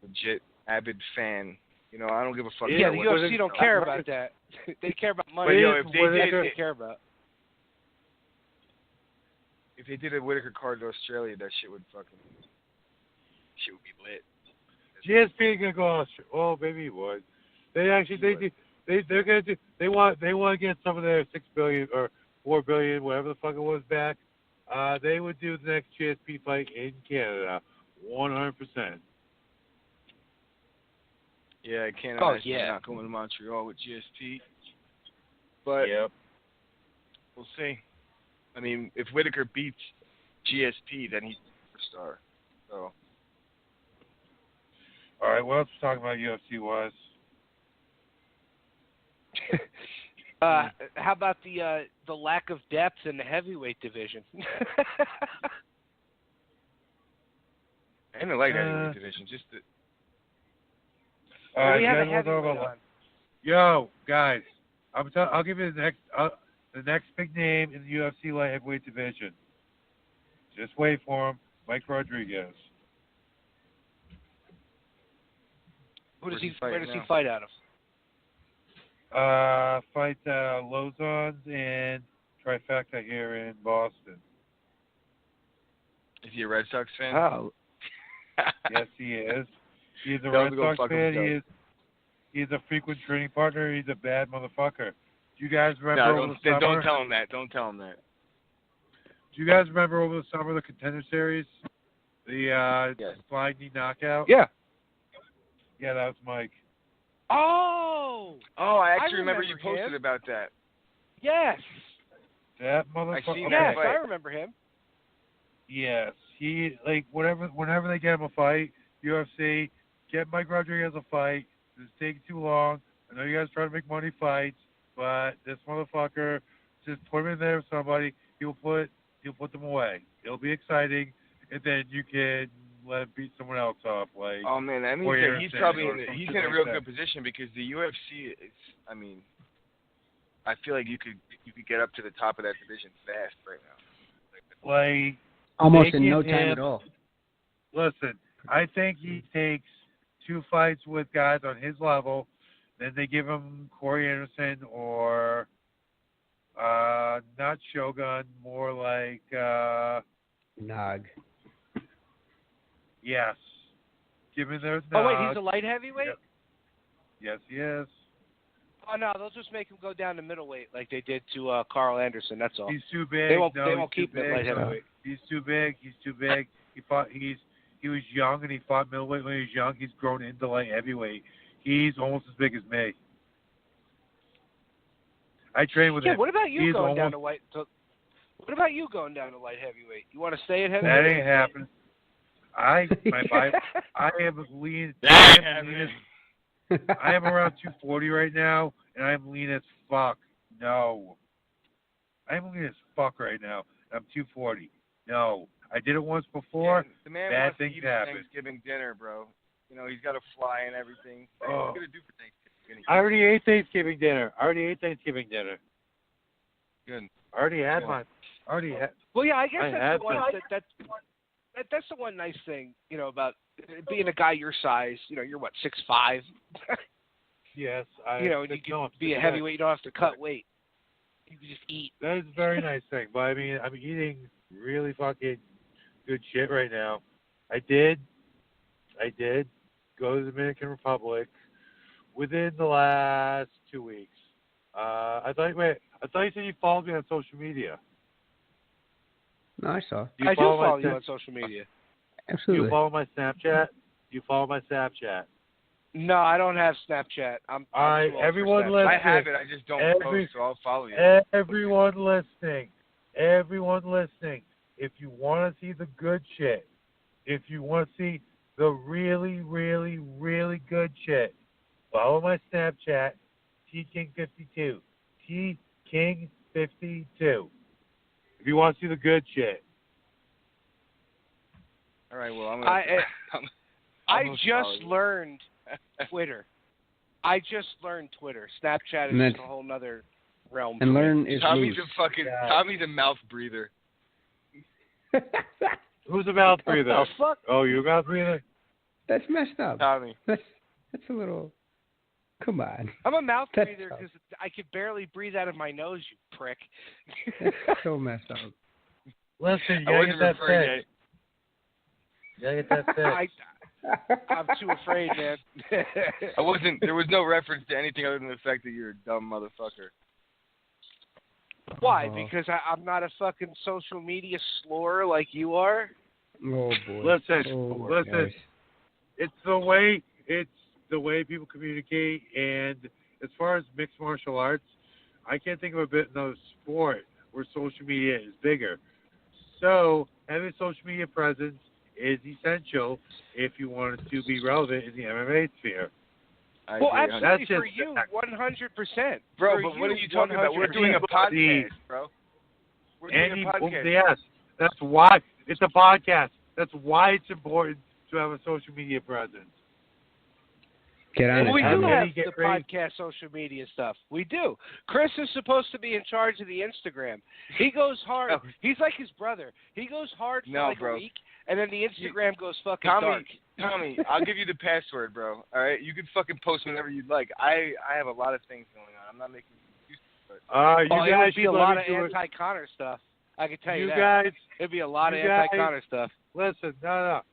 legit avid fan. I don't give a fuck. Yeah, the about UFC don't care about that. They care about money. But if that's what they care about. If they did a Whitaker card to Australia, that shit would be lit. GSP gonna go Australia. Oh, maybe he would. They're gonna do. They want to get some of their $6 billion or $4 billion, whatever the fuck it was, back. They would do the next GSP fight in Canada, 100%. Yeah, I can't imagine not going to Montreal with GSP. But we'll see. I mean, if Whitaker beats GSP, then he's a superstar. So. All right, what else are we talking about UFC wise? How about the lack of depth in the heavyweight division? And the light heavyweight division, just the. We have a heavyweight on. Yo, guys, I'll give you the next big name in the UFC light heavyweight division. Just wait for him, Mike Rodriguez. Where does he fight out of? Fights at Lozon's and Trifecta here in Boston. Is he a Red Sox fan? Oh, Yes, he is. He's a Tell him Red to go Sox fuck fan. himself. He's a frequent training partner. He's a bad motherfucker. Do you guys remember No, over the summer? don't tell him that. Don't tell him that. Do you guys remember over the summer the Contender Series? The Yes. Flying Knee Knockout? yeah. Yeah, that was Mike. Oh, Oh, I actually remember remember you posted him. about that. yes. That motherfucker. seen Okay. that Yes, fight. I remember him. Yes, he whenever they get him a fight, UFC, get Mike Rodriguez a fight. It's taking too long. I know you guys try to make money fights, but this motherfucker, just put him in there with somebody. He'll put them away. It'll be exciting, and then you can let him beat someone else off. Like, Oh man, that means Or that you're he's saying, probably or he's something in a like real that. good position because the UFC is. I mean, I feel like you could get up to the top of that division fast right now. like Almost they in no give time him- at all. Listen, I think he takes 2 fights with guys on his level. Then they give him Corey Anderson or not Shogun, more like Nog. yes. Give him their Oh wait, Nog. he's a light heavyweight. Yep. Yes, he is. Oh no, they'll just make him go down to middleweight like they did to Carl Anderson. That's all. He's too big. They won't. No, they he's won't too keep him at big. light heavyweight. He's too big. He's too big. He was young and he fought middleweight when he was young. He's grown into light heavyweight. He's almost as big as me. I train with Yeah. him. What about you He's going down almost- to what about you going down to light heavyweight? You want to stay at heavyweight? That ain't happening. I am lean. That I am ain't lean as- I am around 240 right now, and I'm lean as fuck. No. I'm lean as fuck right now. I'm 240. No. I did it once before. Yeah, the man bad wants to things eat his happen. Thanksgiving dinner, bro. You know, he's got to fly and everything. What Oh. are you gonna do for Thanksgiving? I already ate Thanksgiving dinner. Good. I already had Yeah. mine. Well, yeah, I guess I that's had the one some. that's the one nice thing, you know, about being a guy your size. You know, you're what 6'5". Yes. You know, you can be a heavyweight. You don't have to cut weight. You can just eat. That is a very nice thing. But I mean, I'm eating really fucking good shit right now. I did go to the Dominican Republic within the last 2 weeks. I thought you said you followed me on social media. No, I saw. Do you I do follow my follow you Snap- on social media. Do Absolutely. you follow my Snapchat? You follow my Snapchat? No, I don't have Snapchat. I'm All right, too old for everyone Snapchat. listen. I have it. I just don't post, so I'll follow you. Everyone listening, if you want to see the good shit, if you want to see the really, really, really good shit, follow my Snapchat, TKing52. TKing52. If you want to see the good shit. All right. Well, I gonna follow just you. learned Twitter. Snapchat is And just that's- a whole nother realm. And for me. learn is Tommy's loose. a fucking Yeah. Tommy's a mouth breather. Who's a mouth breather? Oh, fuck. Oh, you a mouth breather? That's messed up. Tommy. That's a little. Come on. I'm a mouth That's breather tough. because I could barely breathe out of my nose, you prick. That's so messed up. Listen, you I gotta wasn't get that referring fixed. You gotta get that fixed. I'm too afraid, man. I wasn't. There was no reference to anything other than the fact that you're a dumb motherfucker. Why? Oh. Because I'm not a fucking social media slur like you are? Oh boy. Listen, Oh, listen. guys. It's the way people communicate, and as far as mixed martial arts, I can't think of another sport where social media is bigger. So having a social media presence is essential if you want to be relevant in the MMA sphere. I Well, agree, absolutely, That's for just you, fact. 100%. Bro, For but what are you, you talking about? We're doing a 100%. podcast, bro. We're doing a podcast. Yes, that's why it's a podcast. That's why it's important to have a social media presence. Get on Well, we it, How do Tommy. many have get the ready? podcast social media stuff. We do. Chris is supposed to be in charge of the Instagram. He goes hard. No. He's like his brother. He goes hard for No, like bro. a week, and then the Instagram goes fucking Tommy, dark. Tommy, I'll give you the password, bro. All right, you can fucking post whenever you'd like. I have a lot of things going on. I'm not making excuses, but You it guys would be should a let lot me of do it. anti-Connor stuff. I can tell you You that. guys, It'd be a lot of you guys- anti-Connor stuff. listen,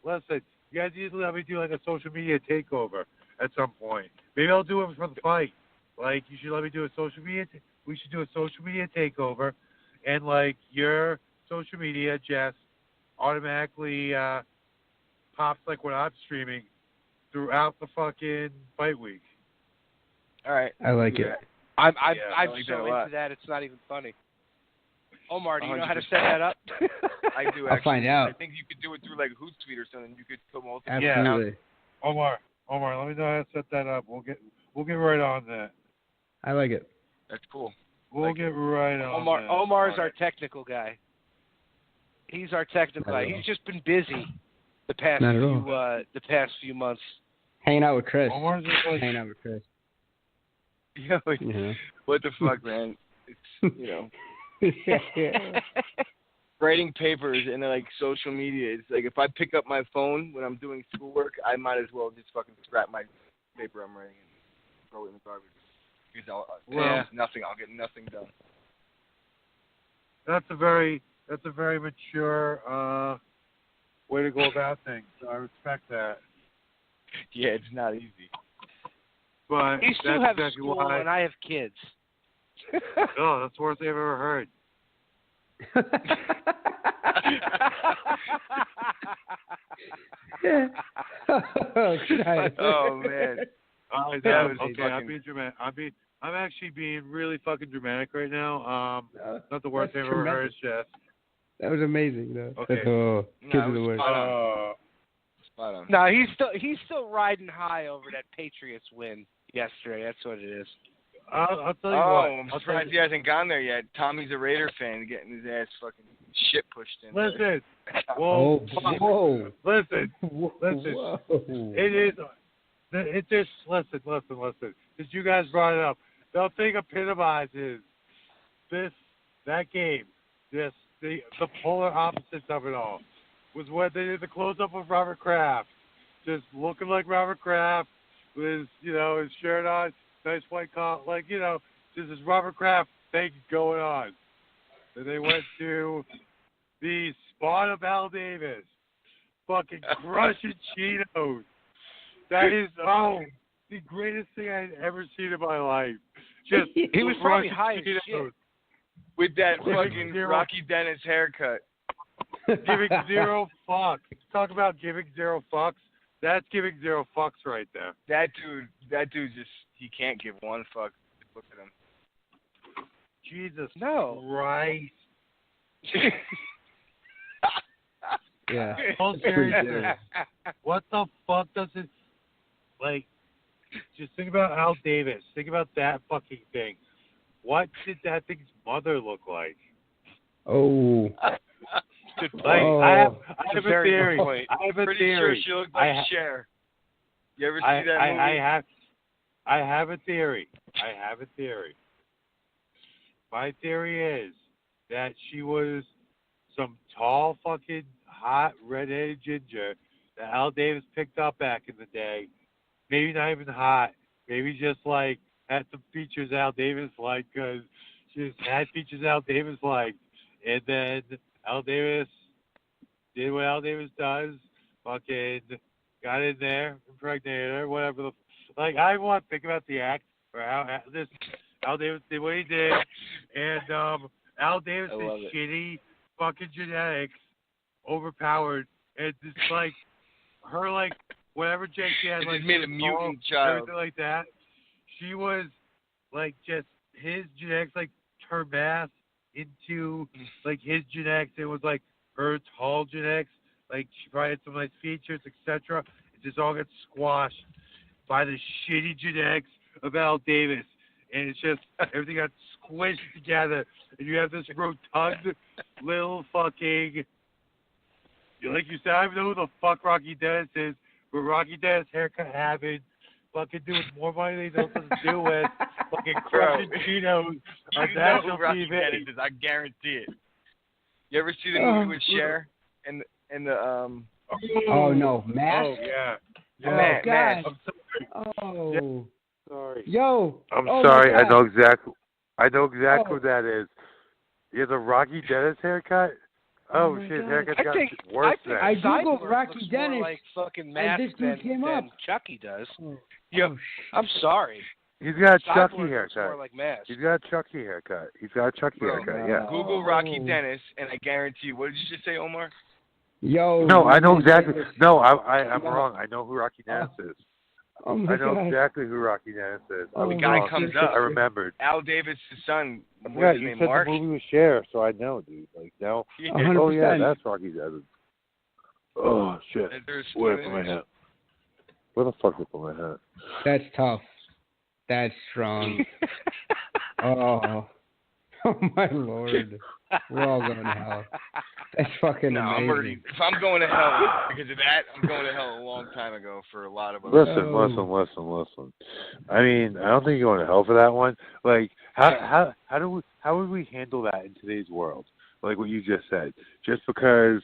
listen. You guys usually let me do like a social media takeover at some point. Maybe I'll do it for the fight. Like, you should let me do a social media. We should do a social media takeover, and like your social media just automatically pops like when I'm streaming throughout the fucking fight week. all right. I like do it. that. I'm I like that so a lot. into that. It's not even funny. Omar, do you know how to 100%. set that up? I do. I'll Actually. find out. I think you could do it through like Hootsuite or something. You could put multiple. Absolutely. Omar, let me know how to set that up. We'll get right on that. I like it. That's cool. We'll get right on that. Omar's our technical guy. He's our technical Not guy. at all. He's just been busy the past Not at few months. Hanging out with Chris. Omar's just like, Hanging out with Chris. Yo, You know. what the fuck, man? It's writing papers and like social media. It's like if I pick up my phone when I'm doing schoolwork, I might as well just fucking scrap my paper I'm writing and throw it in the garbage. Because I'll get nothing done. that's a very mature way to go about things. So I respect that. Yeah, it's not easy. But You still that's have exactly school, why. and I have kids. Oh, that's the worst thing I've ever heard. Oh man. That was Okay, I'm fucking- being dramatic. I'm actually being really fucking dramatic right now. Not the worst thing I've That's ever heard, Chef. That was amazing, though. Okay. Kids No, are it the was worst. spot on. No, he's still riding high over that Patriots win yesterday. That's what it is. I'll tell you Oh, what. I'm I'll tell surprised he you, hasn't gone there yet. Tommy's a Raider fan, getting his ass fucking shit pushed in. listen. Oh, Whoa. whoa. Listen. Listen. Whoa. It is. It just listen. Since you guys brought it up, the thing epitomizes that game. Just the polar opposites of it all was when they did the close up of Robert Kraft, just looking like Robert Kraft with his shirt on, nice white collar, just this Robert Kraft thing going on. Then they went to the spot of Al Davis, fucking crushing Cheetos. That is the greatest thing I've ever seen in my life. Just He was probably crushing high as Cheetos. shit. With that Giving fucking zero- Rocky Dennis haircut. Giving zero fucks. Talk about giving zero fucks. That's giving zero fucks right there. That dude just, he can't give one fuck. Look at him. Jesus No. Christ. Yeah. All seriousness. What the fuck does it, just think about Al Davis. Think about that fucking thing. What did that thing's mother look like? Oh. Good Like, point. Oh. I have It's a a very good theory. point. I have a Pretty theory. sure she looked like Cher. You ever see that movie? I have a theory. My theory is that she was some tall fucking hot redheaded ginger that Al Davis picked up back in the day. Maybe not even hot. Maybe just like had some features Al Davis liked because she just had features Al Davis liked. And then Al Davis did what Al Davis does. Fucking got in there, impregnated her, whatever. I want to think about the act or how Al Davis did what he did, and Al Davis' I love it. shitty fucking genetics overpowered, and just her whatever Jake she had, It just made a mutant tall, child. everything like that. She was just his genetics turned mass into his genetics. It was her tall genetics. She probably had some nice features, etc. It just all got squashed by the shitty genetics of Al Davis. And it's just, everything got squished together. And you have this rotund little fucking, like you said, I don't even know who the fuck Rocky Dennis is, but Rocky Dennis haircut having, fucking doing more money than he knows what to do with, fucking crushing Cheetos on You know national who Rocky TV. Dennis is, I guarantee it. You ever see the movie with Cher and and the Oh no, Mask. Oh yeah. Oh Mask. God. I'm sorry. Oh. Sorry. Yo. I'm oh sorry. my I know God. exactly. Oh. what that is. He has a Rocky Dennis haircut. Oh my shit, his God. haircut I got think worse I think than. I googled Cyborg Rocky looks Dennis, more like fucking and Mask this dude than, came up. Chucky does. Oh. Yep. Oh, I'm sorry. He's got a Chucky Cyborg looks more haircut. like Mask. He's got a Chucky haircut. Bro, Yeah. Google Rocky Oh. Dennis, and I guarantee you. What did you just say, Omar? Yo. No, I know man, exactly. this- No, I'm No. wrong. I know who Rocky Dennis is. Oh my I know God. exactly who Rocky Dennis is. I Oh, was The guy wrong. comes I up. remembered. Al Davis' son. Yeah, What's his you name? said Mark. the movie was Cher, so I know, dude. Like now. Yeah. 100%. Oh yeah, that's Rocky Dennis. Oh shit. There's Where put my hat? Where the fuck did I put my hat? That's tough. That's strong. Oh. Oh my Lord. We're all going to hell. That's fucking No, I'm amazing. already. If I'm going to hell because of that, I'm going to hell a long time ago for a lot of other. Listen. I mean, I don't think you're going to hell for that one. Like, how would we handle that in today's world? Like what you just said, just because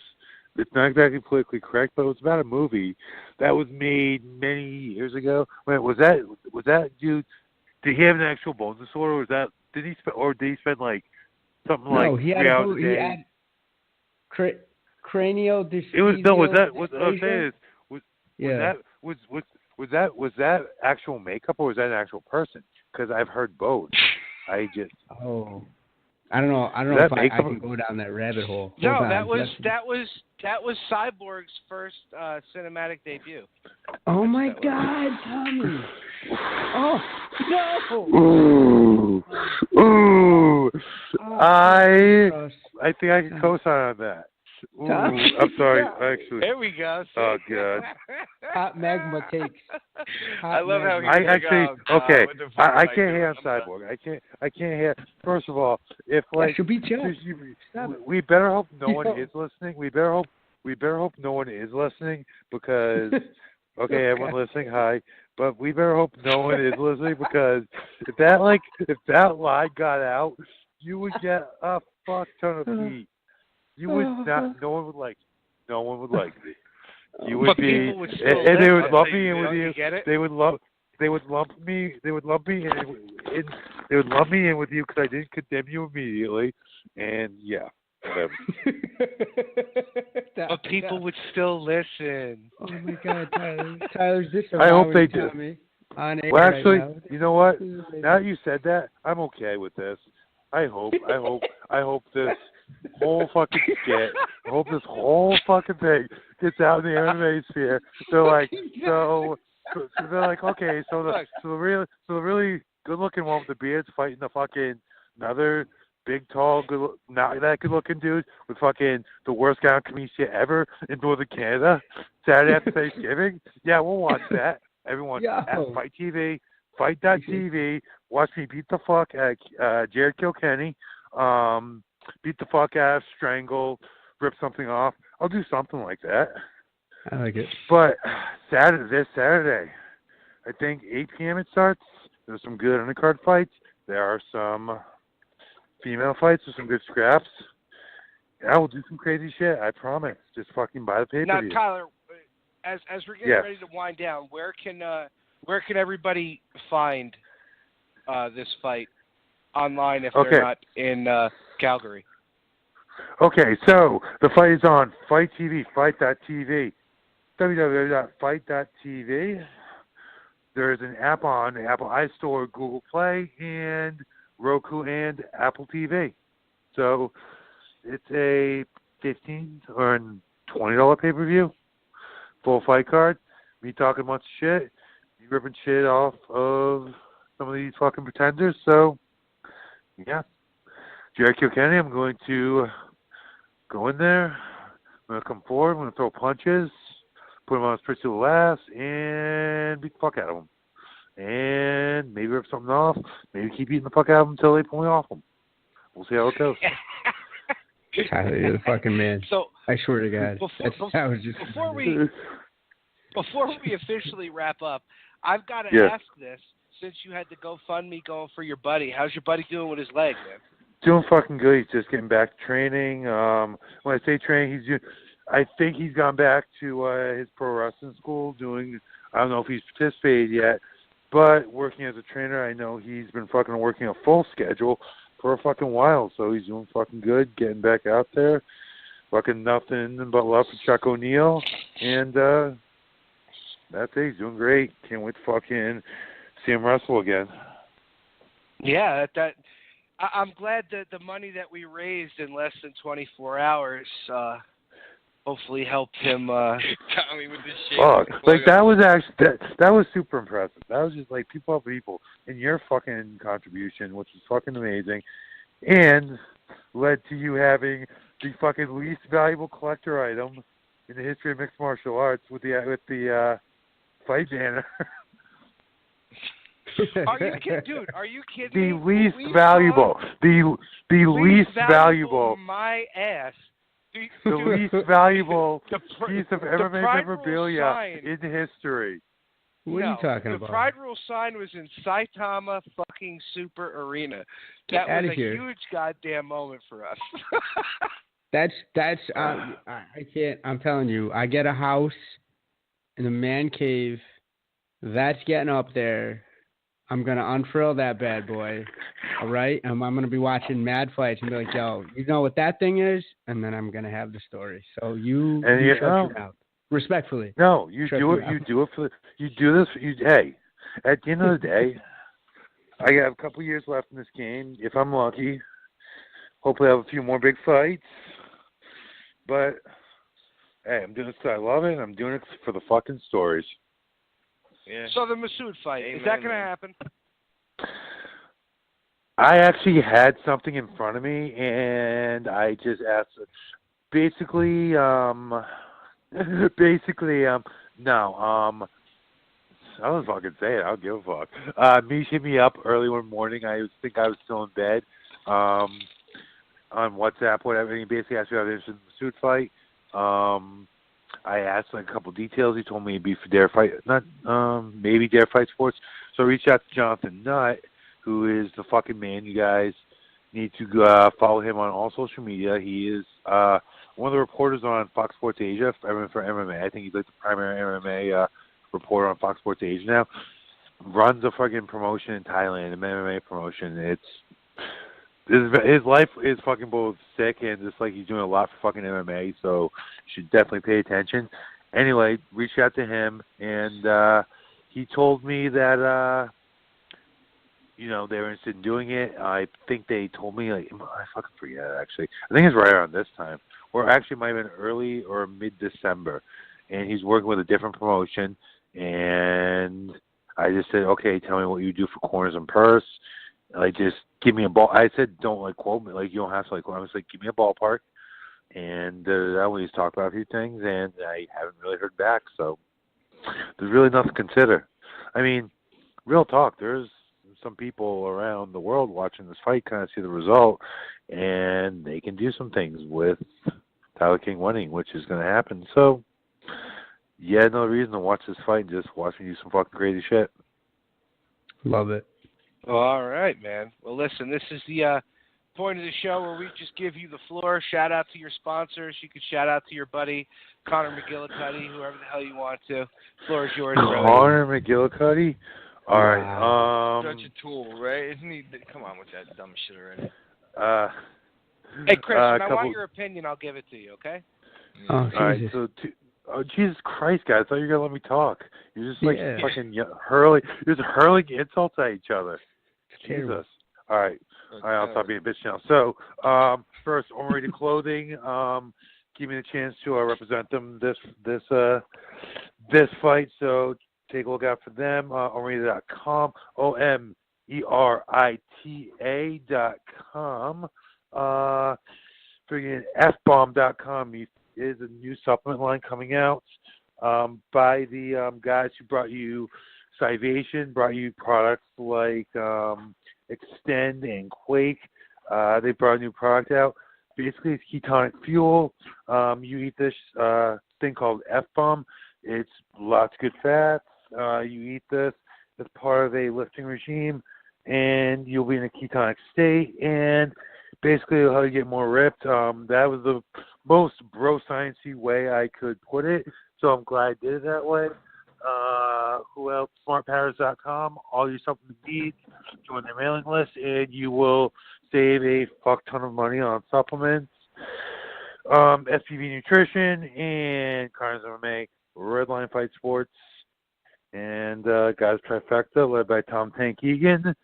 it's not exactly politically correct, but it was about a movie that was made many years ago. Wait, was that dude? Did he have an actual bone disorder? Or was that did he spend like something No, like he had 3 hours a he day? had cranial dysphagia. It was no. Was that? What I was saying is, yeah. was that actual makeup or was that an actual person? Because I've heard both. I just. Oh. I don't know. I don't know if I can go down that rabbit hole. No, Hold on. that was Cyborg's first cinematic debut. Oh my God, Tommy! Oh no! Ooh. Oh, I think I can co-sign on that. Ooh, Tommy, I'm sorry, yeah. actually. There we go. Oh God. Hot magma takes. I love how magma. he- I actually oh, God, okay. what the fuck I am I can't doing? hear on I'm done. Cyborg. I can't hear. First of all, if like should be just. we better hope no one Yo. is listening. We better hope no one is listening because okay, everyone listening, hi. But we better hope no one is listening because if that lie got out, you would get a fuck ton of heat. You would not. No one would like. No one would like me. You would But be, people would still and they would listen. lump me in with You you. get it? They would lump me. They would lump me in. They would lump me in with you because I didn't condemn you immediately. And yeah, whatever. But people would still listen. Oh my God, Tyler! Tyler's just. I hope they do. Tommy on air Well, right actually, now. you know what? This is amazing. Now that you said that, I'm okay with this. I hope this whole fucking skit, I hope this whole fucking thing gets out in the anime sphere. They're like, so they're like, okay, so the really good looking one with the beard's fighting the fucking another big, tall, not that good looking dude with fucking the worst guy on Kamisha ever in Northern Canada Saturday after Thanksgiving. Yeah, we'll watch that. Everyone Yo. at Fight TV. Fight.tv, watch me beat the fuck at Jared Kilkenny, beat the fuck out of, strangle, rip something off. I'll do something like that. I like it. But this Saturday, I think 8 p.m. it starts. There's some good undercard fights. There are some female fights with some good scraps. I will do some crazy shit, I promise. Just fucking buy the pay-per-view. Now, Tyler, as we're getting ready to wind down, where can everybody find this fight online if they're not in Calgary? Okay, so the fight is on Fight TV, Fight.tv, www.fight.tv. There's an app on Apple iStore, Google Play, and Roku and Apple TV. So it's a $15 or $20 pay-per-view, full fight card. Me talking much shit. Ripping shit off of some of these fucking pretenders. So, yeah. Jared Kilkenny, I'm going to go in there. I'm going to come forward. I'm going to throw punches, put him on his pretty last, and beat the fuck out of him. And maybe rip something off. Maybe keep beating the fuck out of him until they pull me off him. We'll see how it goes. Tyler, you're the fucking man. So I swear to God. Before we officially wrap up, I've got to ask this, since you had the GoFundMe going for your buddy. How's your buddy doing with his leg, man? Doing fucking good. He's just getting back to training. When I say training, I think he's gone back to his pro wrestling school doing, I don't know if he's participated yet, but working as a trainer, I know he's been fucking working a full schedule for a fucking while, so he's doing fucking good, getting back out there. Fucking nothing but love for Chuck O'Neal, and that's it. He's doing great. Can't wait to fucking see him wrestle again. Yeah, I'm glad that the money that we raised in less than 24 hours hopefully helped him. Tommy with the shit. Fuck, like that was actually that was super impressive. That was just like people help people, and your fucking contribution, which is fucking amazing, and led to you having the fucking least valuable collector item in the history of mixed martial arts with the fight banner. Are you kidding, dude? Are you kidding the me? Least valuable. The least valuable. My ass. The least valuable piece of the MMA Pride memorabilia Rule sign. in history. What are you talking about? The Pride Rule sign was in Saitama fucking Super Arena. That Get was a here. huge goddamn moment for us. That's I can't. I'm telling you, I get a house in a man cave. That's getting up there. I'm gonna unfurl that bad boy. All right, I'm gonna be watching mad fights and be like, yo, you know what that thing is? And then I'm gonna have the story. So you shut your mouth. Respectfully. No, you do it. You do it for. You do this. Hey, at the end of the day, I have a couple years left in this game. If I'm lucky, hopefully I have a few more big fights. But hey, I'm doing this 'cause I love it. And I'm doing it for the fucking stories. Yeah. So the Masood fight, Amen, is that going to man. happen? I actually had something in front of me, and I just asked. Basically, no. I don't fucking say it. I don't give a fuck. Mish hit me up early one morning. I think I was still in bed. On WhatsApp, whatever. And he basically asked me if I was interested in the Masood fight. I asked like a couple details. He told me it'd be for Dare Fight, maybe Dare Fight Sports. So I reached out to Jonathan Nutt, who is the fucking man. You guys need to follow him on all social media. He is one of the reporters on Fox Sports Asia for MMA. I think he's like the primary MMA reporter on Fox Sports Asia now. Runs a fucking promotion in Thailand, an MMA promotion. His life is fucking both sick and just like he's doing a lot for fucking MMA, so you should definitely pay attention. Anyway, reached out to him, and he told me that, they were interested in doing it. I think they told me, I fucking forget, actually. I think it's right around this time, or actually might have been early or mid-December, and he's working with a different promotion, and I just said, okay, tell me what you do for corners and purse. Just give me a ball. I said, don't quote me. You don't have to quote. I was like, give me a ballpark. And that we just talked about a few things, and I haven't really heard back. So there's really nothing to consider. I mean, real talk. There's some people around the world watching this fight kind of see the result, and they can do some things with Tyler King winning, which is going to happen. So, yeah, no reason to watch this fight and just watch me do some fucking crazy shit. Love it. All right, man. Well, listen, this is the point of the show where we just give you the floor. Shout out to your sponsors. You could shout out to your buddy, Connor McGillicuddy, whoever the hell you want to. Floor is yours, brother. Connor McGillicuddy? All right. Such a tool, right? Isn't he? Come on with that dumb shit already. Hey, Chris, when I want your opinion, I'll give it to you, okay? Oh, Jesus. All right, so Jesus Christ, guys! I thought you were gonna let me talk. You're just fucking hurling. You're just hurling insults at each other. Jesus. All right, I'll stop being a bitch now. So, first, Unrated Clothing. Give me the chance to represent them this fight. So take a look out for them. Unrated.com. OMERITA.com. Friggin' FBomb.com is a new supplement line coming out by the guys who brought you Civation, brought you products like Extend and Quake. They brought a new product out. Basically, it's ketonic fuel. You eat this thing called F-Bomb. It's lots of good fats. You eat this as part of a lifting regime, and you'll be in a ketonic state. And basically, how you get more ripped. That was the most bro sciencey way I could put it. So I'm glad I did it that way. Who else? SmartPowers.com. All your supplement needs. Join their mailing list, and you will save a fuck ton of money on supplements. SPV Nutrition and Carnes MMA, Redline Fight Sports, and guys trifecta led by Tom Tank Egan.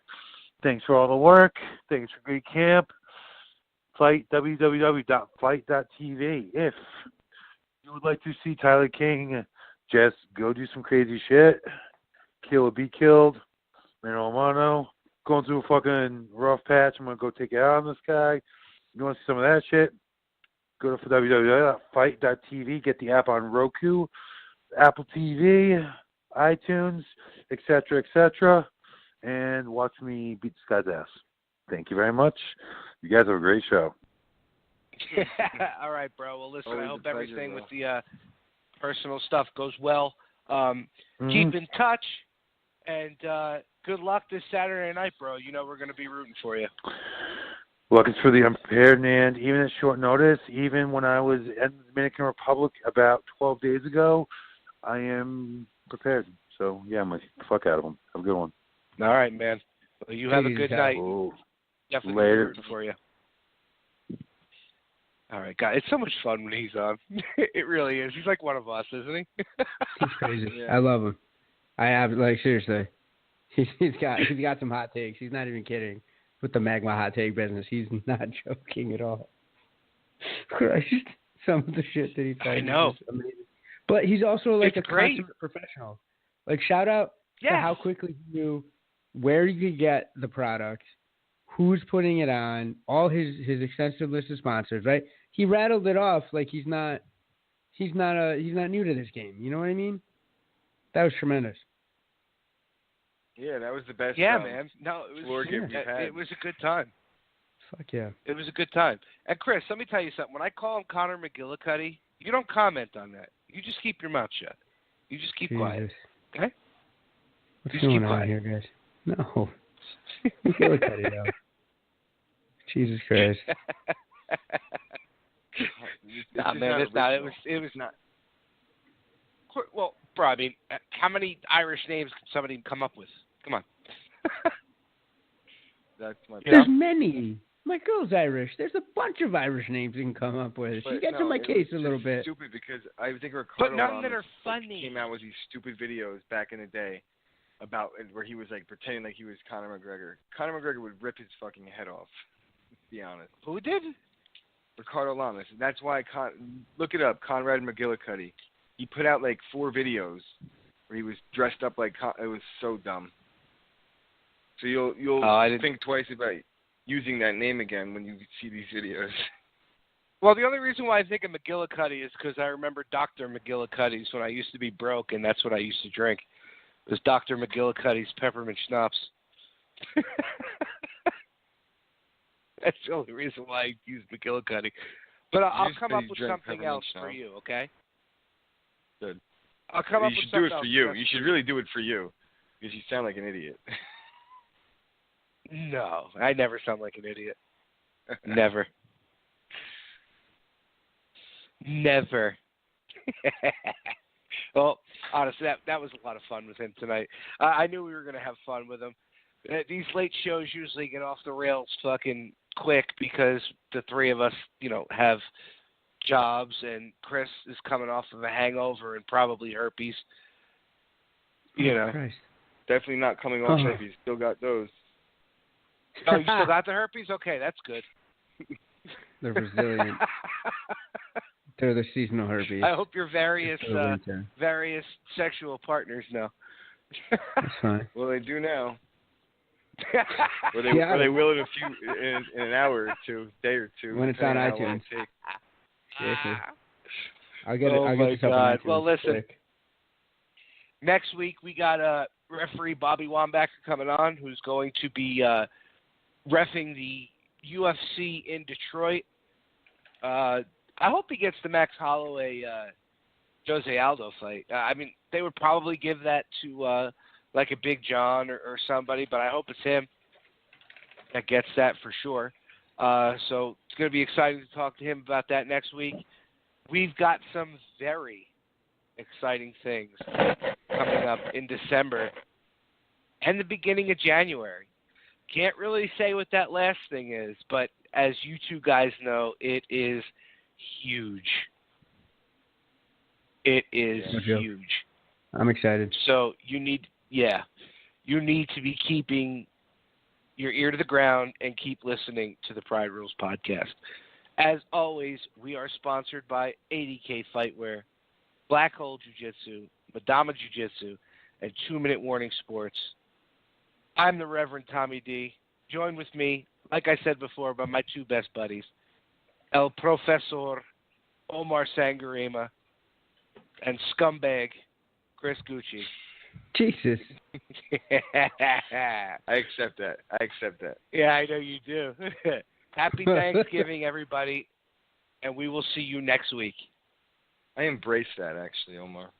Thanks for all the work. Thanks for great camp. Fight www.fight.tv. If you would like to see Tyler King just go do some crazy shit, kill or be killed, mano a mano, going through a fucking rough patch, I'm going to go take it out on this guy. You want to see some of that shit? Go to www.fight.tv. Get the app on Roku, Apple TV, iTunes, etc., and watch me beat this guy's ass. Thank you very much. You guys have a great show. All right, bro. Well, listen, Always I hope a pleasure, everything bro. with the personal stuff goes well. Keep in touch, and good luck this Saturday night, bro. You know we're going to be rooting for you. Luck is for the unprepared, and even at short notice, even when I was in the Dominican Republic about 12 days ago, I am prepared. So, yeah, I'm the fuck out of them. Have a good one. All right, man. Well, you have a good night. Ooh. Definitely Later. rooting for you. All right, guys. It's so much fun when he's on. It really is. He's like one of us, isn't he? He's crazy. Yeah. I love him. I have, like, seriously. He's got some hot takes. He's not even kidding with the magma hot take business. He's not joking at all. Christ, some of the shit that he says. I know. Is amazing. But he's also like It's a great. consummate professional. Like, shout out to how quickly he knew where you could get the product, who's putting it on, all his extensive list of sponsors, right? He rattled it off like he's not new to this game. You know what I mean? That was tremendous. Yeah, that was the best. Yeah, man. No, it floor was. game we've had. It was a good time. Fuck yeah. It was a good time. And Chris, let me tell you something. When I call him Connor McGillicuddy, you don't comment on that. You just keep your mouth shut. You just keep quiet. Okay? What's Just going keep on quiet. here, guys? No. McGillicuddy, though. Jesus Christ. Nah, man, it's not. It was not. Well, bro, I mean, how many Irish names can somebody come up with? Come on. That's my. There's many. My girl's Irish. There's a bunch of Irish names you can come up with. She But gets no, in my it was case a just little bit. Stupid because I think Ricardo But none that Lamas, are funny. came out with these stupid videos back in the day about where he was like pretending like he was Conor McGregor. Conor McGregor would rip his fucking head off. To be honest. Who did? Ricardo Lamas. That's why look it up. Conrad McGillicuddy. He put out like 4 videos where he was dressed up like it was so dumb. So you'll think twice about using that name again when you see these videos. Well, the only reason why I think of McGillicuddy is because I remember Dr. McGillicuddy's when I used to be broke, and that's what I used to drink. It was Dr. McGillicuddy's peppermint schnapps. That's the only reason why I used McGillicuddy. But I'll come up with something else for you, okay? Good. I'll come up You with should something do it else. for you. You should really do it for you because you sound like an idiot. No, I never sound like an idiot. Never. Never. Well, honestly, that was a lot of fun with him tonight. I knew we were going to have fun with him. These late shows usually get off the rails fucking quick because the three of us, have jobs, and Chris is coming off of a hangover and probably herpes. Christ. Definitely not coming off herpes. Still got those. Oh, you still got the herpes? Okay, that's good. They're resilient. They're the seasonal herpes. I hope your various winter. various sexual partners know. That's fine. Well, they do now. Or Yeah. they will in in an hour or two, day or two. When it's on depending how long iTunes. it takes. Seriously. I'll get it. Oh I'll my get this up on God. iTunes Well, listen. quick. Next week we got referee Bobby Wambacher coming on, who's going to be reffing the UFC in Detroit. I hope he gets the Max Holloway Jose Aldo fight. I mean, they would probably give that to like a Big John or somebody, but I hope it's him that gets that for sure. So it's going to be exciting to talk to him about that next week. We've got some very exciting things coming up in December and the beginning of January. Can't really say what that last thing is, but as you two guys know, it is huge. It is huge. I'm excited. So you need to be keeping your ear to the ground and keep listening to the Pride Rules podcast. As always, we are sponsored by 80K Fightwear, Black Hole Jiu-Jitsu, Madama Jiu-Jitsu, and 2 Minute Warning Sports. I'm the Reverend Tommy D. Joined with me, like I said before, by my two best buddies, El Professor Omar Sangarima and Scumbag Chris Gucci. Jesus. I accept that. Yeah, I know you do. Happy Thanksgiving, everybody, and we will see you next week. I embrace that, actually, Omar.